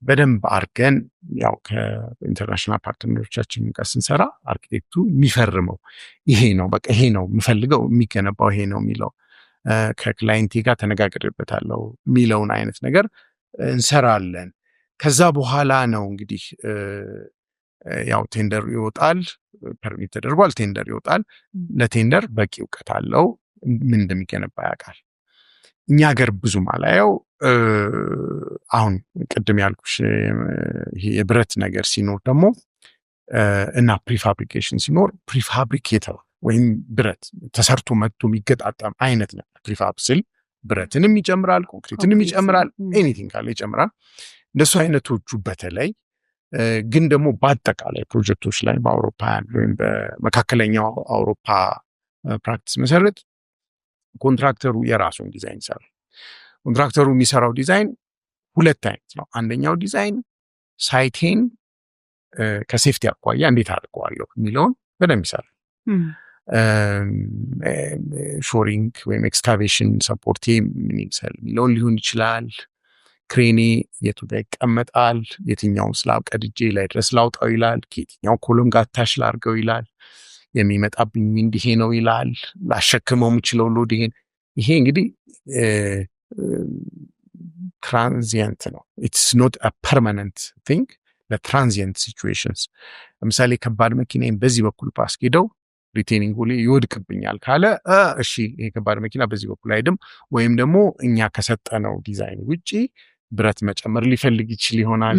በደንብ አርገን ያው ከኢንተርናሽናል ፓርትነሮቻችን ጋር ስንሰራ አርኪቴክቱ የሚፈርመው ይሄ ነው በቃ ይሄ ነው የምፈልገው የሚገነባው ይሄ ነው የሚለው ከክላይንቴ ጋር ተነጋግሬበታለሁ የሚለውን አይነት ነገር እንሰራለን። ከዛ በኋላ ነው እንግዲህ ያው ቴንደር ይወጣል። ፐርሚት ተደርጓል፣ ቴንደር ይወጣል። ለቴንደር በቂ እውቀት አለው፣ ምን እንደሚገነባ ያውቃል። እኛ ሀገር ብዙ ማላየው አሁን ቅድም ያልኩሽ ይሄ የብረት ነገር ሲኖር ደግሞ እና ፕሪፋብሪኬሽን ሲኖር ፕሪፋብሪኬተር ወይም ብረት ተሰርቶ መጥቶ የሚገጣጠም አይነት ነው። ፕሪፋብ ስል ብረትንም ይጨምራል፣ ኮንክሪትንም ይጨምራል፣ ኤኒቲንግ ካለ ይጨምራል። እንደሱ አይነቶቹ በተለይ ግን ደግሞ በአጠቃላይ ፕሮጀክቶች ላይ በአውሮፓ ወይም በመካከለኛው አውሮፓ ፕራክቲስ መሰረት ኮንትራክተሩ የራሱን ዲዛይን ይሰራል። ኮንትራክተሩ የሚሰራው ዲዛይን ሁለት አይነት ነው። አንደኛው ዲዛይን ሳይቴን ከሴፍቲ አኳያ እንዴት አድርገዋለሁ የሚለውን በደንብ ይሰራል። ሾሪንግ ወይም ኤክስካቬሽን ሰፖርቴ ምን ይመስላል የሚለውን ሊሆን ይችላል። ክሬኔ የቱ ጋር ይቀመጣል፣ የትኛውን ስላብ ቀድጄ ላይ ድረስ ላውጣው ይላል፣ ከየትኛው ኮሎም ጋር ታች ላርገው ይላል፣ የሚመጣብኝ ዊንድ ይሄ ነው ይላል፣ ላሸክመው የምችለው ሎድ ይሄን። ይሄ እንግዲህ ትራንዚየንት ነው። ኢትስ ኖት አ ፐርማነንት ቲንግ ለትራንዚየንት ሲቹዌሽንስ። ለምሳሌ ከባድ መኪናዬን በዚህ በኩል ባስኬደው ሪቴኒንግ ሁሌ ይወድቅብኛል ካለ እሺ ይሄ ከባድ መኪና በዚህ በኩል አይድም፣ ወይም ደግሞ እኛ ከሰጠነው ዲዛይን ውጪ ብረት መጨመር ሊፈልግ ይችል ይሆናል።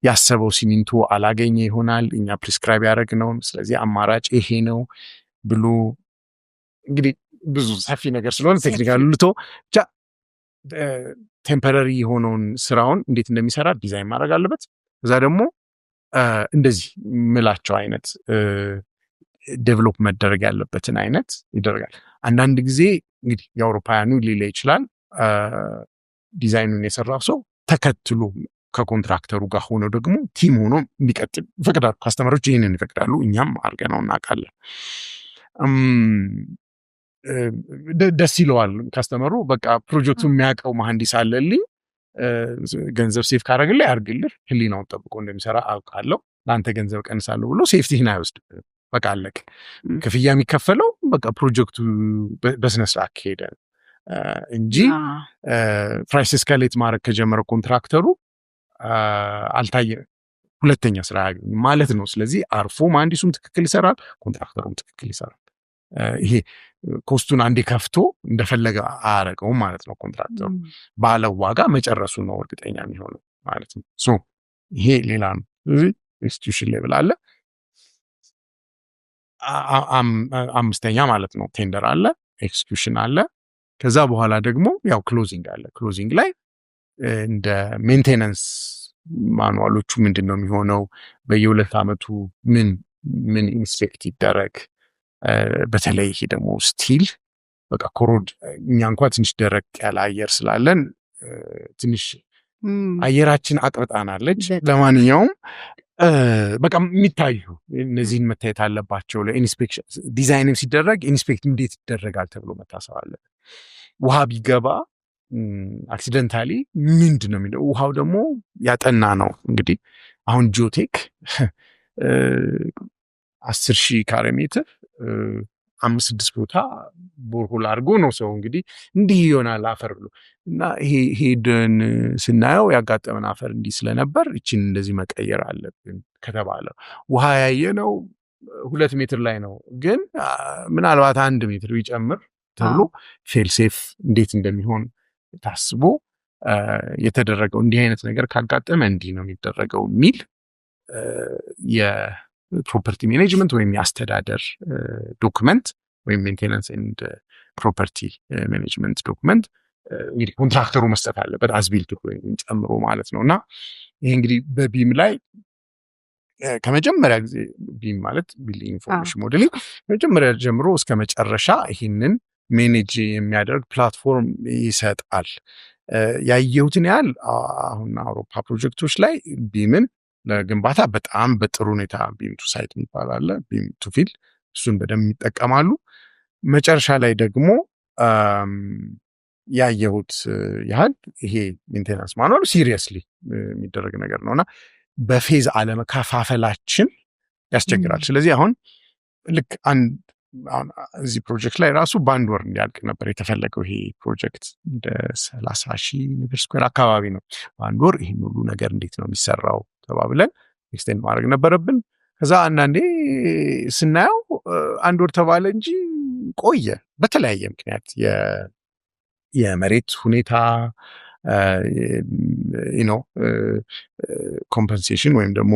ያሰበው ሲሚንቶ አላገኘ ይሆናል፣ እኛ ፕሪስክራይብ ያደረግነውን። ስለዚህ አማራጭ ይሄ ነው ብሎ እንግዲህ ብዙ ሰፊ ነገር ስለሆነ ቴክኒካል ልቶ ብቻ ቴምፐረሪ የሆነውን ስራውን እንዴት እንደሚሰራ ዲዛይን ማድረግ አለበት። እዛ ደግሞ እንደዚህ ምላቸው አይነት ዴቨሎፕ መደረግ ያለበትን አይነት ይደረጋል። አንዳንድ ጊዜ እንግዲህ የአውሮፓውያኑ ሊላ ይችላል ዲዛይኑን የሰራው ሰው ተከትሎ ከኮንትራክተሩ ጋር ሆኖ ደግሞ ቲም ሆኖ እንዲቀጥል ይፈቅዳሉ። ካስተመሮች ይህንን ይፈቅዳሉ፣ እኛም አድርገነው እናውቃለን። ደስ ይለዋል ካስተመሩ። በቃ ፕሮጀክቱ የሚያውቀው መሐንዲስ አለልኝ፣ ገንዘብ ሴፍ ካደረግልህ ያርግልህ፣ ህሊናውን ጠብቆ እንደሚሰራ አውቃለሁ፣ ለአንተ ገንዘብ ቀንሳለሁ ብሎ ሴፍቲህን አይወስድ። በቃ አለቅ። ክፍያ የሚከፈለው በቃ ፕሮጀክቱ በስነስርዓት ከሄደ እንጂ ፕራይስ እስካሌት ማድረግ ከጀመረ ኮንትራክተሩ አልታየ ሁለተኛ ስራ ያገኝ ማለት ነው። ስለዚህ አርፎ መሐንዲሱም ትክክል ይሰራል፣ ኮንትራክተሩም ትክክል ይሰራል። ይሄ ኮስቱን አንዴ ከፍቶ እንደፈለገ አያረገውም ማለት ነው። ኮንትራክተሩ ባለው ዋጋ መጨረሱ ነው እርግጠኛ የሚሆነው ማለት ነው። ሶ ይሄ ሌላ ነው። ስለዚህ ኢንስቲትዩሽን ሌቭል አለ። አምስተኛ ማለት ነው ቴንደር አለ፣ ኤክስኪዩሽን አለ። ከዛ በኋላ ደግሞ ያው ክሎዚንግ አለ። ክሎዚንግ ላይ እንደ ሜንቴናንስ ማኑዋሎቹ ምንድን ነው የሚሆነው፣ በየ2 ዓመቱ ምን ኢንስፔክት ይደረግ። በተለይ ይሄ ደግሞ ስቲል በቃ ኮሮድ እኛ እንኳ ትንሽ ደረቅ ያለ አየር ስላለን ትንሽ አየራችን አቅብጣናለች። ለማንኛውም በቃ የሚታዩ እነዚህን መታየት አለባቸው። ለኢንስፔክሽን ዲዛይንም ሲደረግ ኢንስፔክት እንዴት ይደረጋል ተብሎ መታሰብ አለበት። ውሃ ቢገባ አክሲደንታሊ ምንድን ነው የሚለው፣ ውሃው ደግሞ ያጠና ነው። እንግዲህ አሁን ጂኦቴክ 10,000 ካሬ ሜትር 5-6 ቦታ ቦርሆል አድርጎ ነው ሰው እንግዲህ እንዲህ ይሆናል አፈር ብሎ እና ይሄ ሄደን ስናየው ያጋጠመን አፈር እንዲህ ስለነበር እችን እንደዚህ መቀየር አለብን ከተባለ ውሃ ያየነው 2 ሜትር ላይ ነው፣ ግን ምናልባት 1 ሜትር ቢጨምር ተብሎ ፌልሴፍ እንዴት እንደሚሆን ታስቦ የተደረገው። እንዲህ አይነት ነገር ካጋጠመ እንዲህ ነው የሚደረገው የሚል ፕሮፐርቲ ማኔጅመንት ወይም የአስተዳደር ዶክመንት ወይም ሜንቴናንስ ኤንድ ፕሮፐርቲ ማኔጅመንት ዶክመንት እንግዲህ ኮንትራክተሩ መስጠት አለበት፣ አዝቢልት ጨምሮ ማለት ነው። እና ይሄ እንግዲህ በቢም ላይ ከመጀመሪያ ጊዜ ቢም ማለት ቢልዲንግ ኢንፎርሜሽን ሞዴሊንግ ከመጀመሪያ ጀምሮ እስከ መጨረሻ ይህንን ሜኔጅ የሚያደርግ ፕላትፎርም ይሰጣል። ያየሁትን ያህል አሁን አውሮፓ ፕሮጀክቶች ላይ ቢምን ለግንባታ በጣም በጥሩ ሁኔታ ቢም ቱ ሳይት የሚባል አለ፣ ቢም ቱ ፊልድ፣ እሱን በደንብ ይጠቀማሉ። መጨረሻ ላይ ደግሞ ያየሁት ያህል ይሄ ሜንቴናንስ ማኑዋል ሲሪየስሊ የሚደረግ ነገር ነውና በፌዝ አለመከፋፈላችን ያስቸግራል። ስለዚህ አሁን ልክ እዚህ ፕሮጀክት ላይ ራሱ በ1 ወር እንዲያልቅ ነበር የተፈለገው። ይሄ ፕሮጀክት እንደ 30,000 ሜትር ስኩዌር አካባቢ ነው። በ1 ወር ይህን ሁሉ ነገር እንዴት ነው የሚሰራው ተባብለን ኤክስቴንድ ማድረግ ነበረብን። ከዛ አንዳንዴ ስናየው 1 ወር ተባለ እንጂ ቆየ። በተለያየ ምክንያት የመሬት ሁኔታ ኮምፐንሴሽን ወይም ደግሞ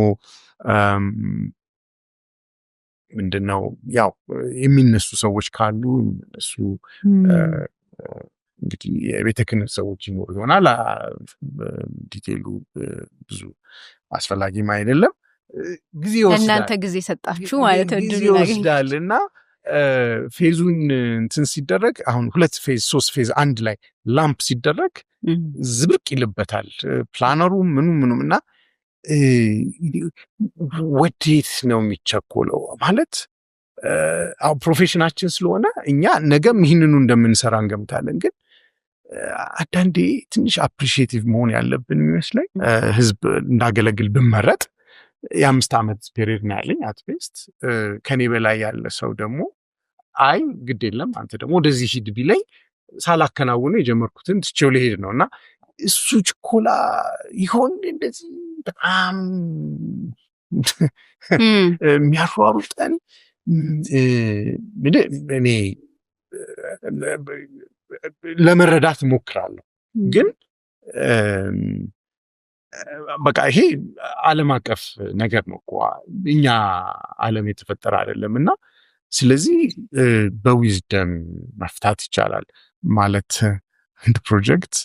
ምንድነው ያው የሚነሱ ሰዎች ካሉ እሱ እንግዲህ የቤተ ክህነት ሰዎች ይኖሩ ይሆናል። ዲቴሉ ብዙ አስፈላጊም አይደለም። ጊዜ ይወስዳል። እናንተ ጊዜ ሰጣችሁ ማለት ጊዜ ይወስዳልና ፌዙን እንትን ሲደረግ አሁን 2 ፌዝ 3 ፌዝ አንድ ላይ ላምፕ ሲደረግ ዝብርቅ ይልበታል ፕላነሩ ምኑም እና ወዴት ነው የሚቸኮለው ማለት አው ፕሮፌሽናችን ስለሆነ እኛ ነገም ይህንኑ እንደምንሰራ እንገምታለን። ግን አንዳንዴ ትንሽ አፕሪሺየቲቭ መሆን ያለብን የሚመስለኝ ህዝብ እንዳገለግል ብመረጥ የ5 ዓመት ፔሪድ ነው ያለኝ አትቤስት ከኔ በላይ ያለ ሰው ደግሞ አይ ግድ የለም አንተ ደግሞ ወደዚህ ሂድ ቢለኝ ሳላከናውነው የጀመርኩትን ትቼው ልሄድ ነውና እሱ ችኮላ ይሆን እንደዚህ በጣም የሚያሯሩጠን እኔ ለመረዳት ሞክራለሁ። ግን በቃ ይሄ ዓለም አቀፍ ነገር ነው እኮ እኛ ዓለም የተፈጠረ አይደለምና ስለዚህ በዊዝደም መፍታት ይቻላል ማለት አንድ ፕሮጀክት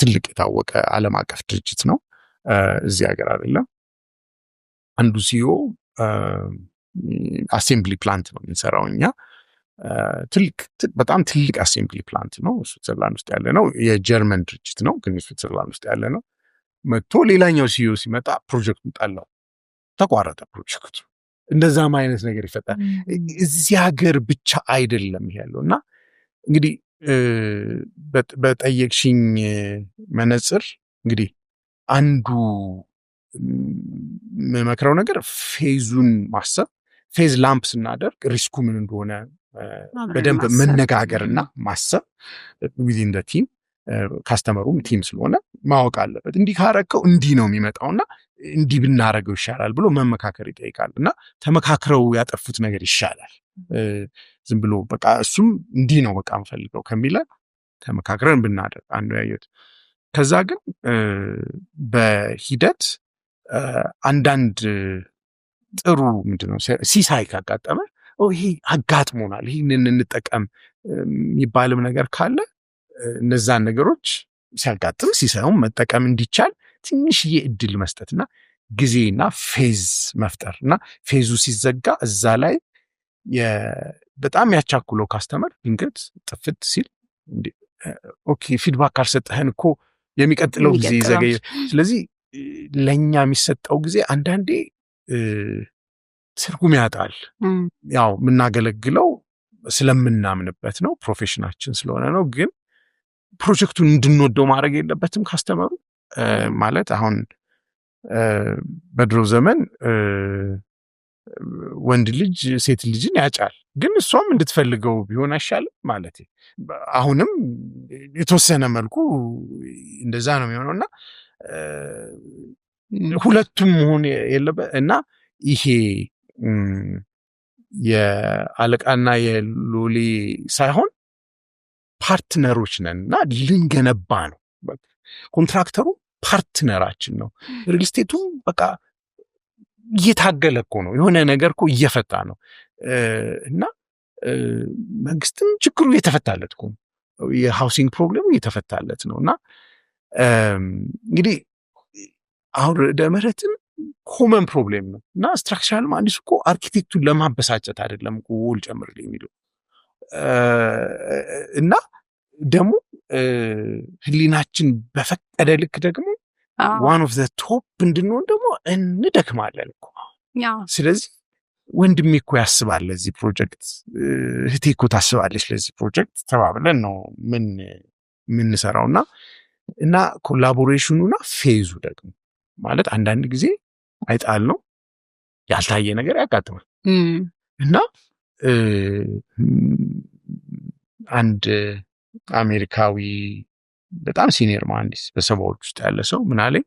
ትልቅ የታወቀ ዓለም አቀፍ ድርጅት ነው እዚህ ሀገር አይደለም። አንዱ ሲኦ አሴምብሊ ፕላንት ነው የሚሰራው እኛ በጣም ትልቅ አሴምብሊ ፕላንት ነው ስዊትዘርላንድ ውስጥ ያለ ነው። የጀርመን ድርጅት ነው ግን ስዊትዘርላንድ ውስጥ ያለ ነው። መጥቶ ሌላኛው ሲኦ ሲመጣ ፕሮጀክቱን ጠላው፣ ተቋረጠ ፕሮጀክቱ። እንደዛም አይነት ነገር ይፈጠራል። እዚህ ሀገር ብቻ አይደለም ያለው እና እንግዲህ በጠየቅሽኝ መነጽር እንግዲህ አንዱ መመክረው ነገር ፌዙን ማሰብ ፌዝ ላምፕ ስናደርግ ሪስኩ ምን እንደሆነ በደንብ መነጋገርና ማሰብ within the team ካስተመሩም ቲም ስለሆነ ማወቅ አለበት። እንዲህ ካረከው እንዲህ ነው የሚመጣውና እንዲህ ብናረገው ይሻላል ብሎ መመካከር ይጠይቃልና ተመካክረው ያጠፉት ነገር ይሻላል ዝም ብሎ በቃ እሱም እንዲህ ነው በቃ እንፈልገው ከሚለ ተመካክረን ብናደርግ አንዱ ያየሁት። ከዛ ግን በሂደት አንዳንድ ጥሩ ምንድነው ሲሳይ ካጋጠመ ይሄ አጋጥሞናል ይሄንን እንጠቀም የሚባልም ነገር ካለ እነዛን ነገሮች ሲያጋጥም ሲሳዩም መጠቀም እንዲቻል ትንሽዬ እድል መስጠትና ጊዜና ፌዝ መፍጠርና ፌዙ ሲዘጋ እዛ ላይ በጣም ያቻኩለው ካስተመር ድንገት ጥፍት ሲል ኦኬ ፊድባክ ካልሰጠህን እኮ የሚቀጥለው ጊዜ ይዘገይ። ስለዚህ ለኛ የሚሰጠው ጊዜ አንዳንዴ ትርጉም ያጣል። ያው የምናገለግለው ስለምናምንበት ነው ፕሮፌሽናችን ስለሆነ ነው። ግን ፕሮጀክቱን እንድንወደው ማድረግ የለበትም ካስተመሩ ማለት አሁን በድሮ ዘመን ወንድ ልጅ ሴት ልጅን ያጫል ግን እሷም እንድትፈልገው ቢሆን አይሻልም ማለት አሁንም የተወሰነ መልኩ እንደዛ ነው የሚሆነውና ሁለቱም መሆን የለበት እና ይሄ የአለቃና የሎሌ ሳይሆን ፓርትነሮች ነንና ልንገነባ ነው። ኮንትራክተሩ ፓርትነራችን ነው። ሪል ስቴቱ በቃ እየታገለ እኮ ነው የሆነ ነገር እኮ እየፈታ ነው እና መንግስትም ችግሩ እየተፈታለት እኮ ነው። የሃውሲንግ ፕሮብሌሙ እየተፈታለት ነውና እንግዲህ አውርደ መሬትም ኮመን ፕሮብሌም ነው እና ስትራክቸራል ማንዲስ እኮ አርኪቴክቱን ለማበሳጨት አይደለም እኮ ወል ጨምርልኝ የሚለው እና ደግሞ ህሊናችን በፈቀደ ልክ ደግሞ one of the top እንድንሆን ደግሞ እንደክማለን እኮ። ስለዚህ ወንድሜ እኮ ያስባል ለዚህ ፕሮጀክት፣ እህቴ እኮ ታስባለች ለዚህ ፕሮጀክት ተባብለን ነው ምን ሰራውና እና ኮላቦሬሽኑና ፌዙ ደግሞ ማለት አንዳንድ ጊዜ አይጣል ነው ያልታየ ነገር ያጋጥማል እና አንድ አሜሪካዊ በጣም ሲኒየር መሐንዲስ በሰባዎች ውስጥ ያለ ሰው ምን አለኝ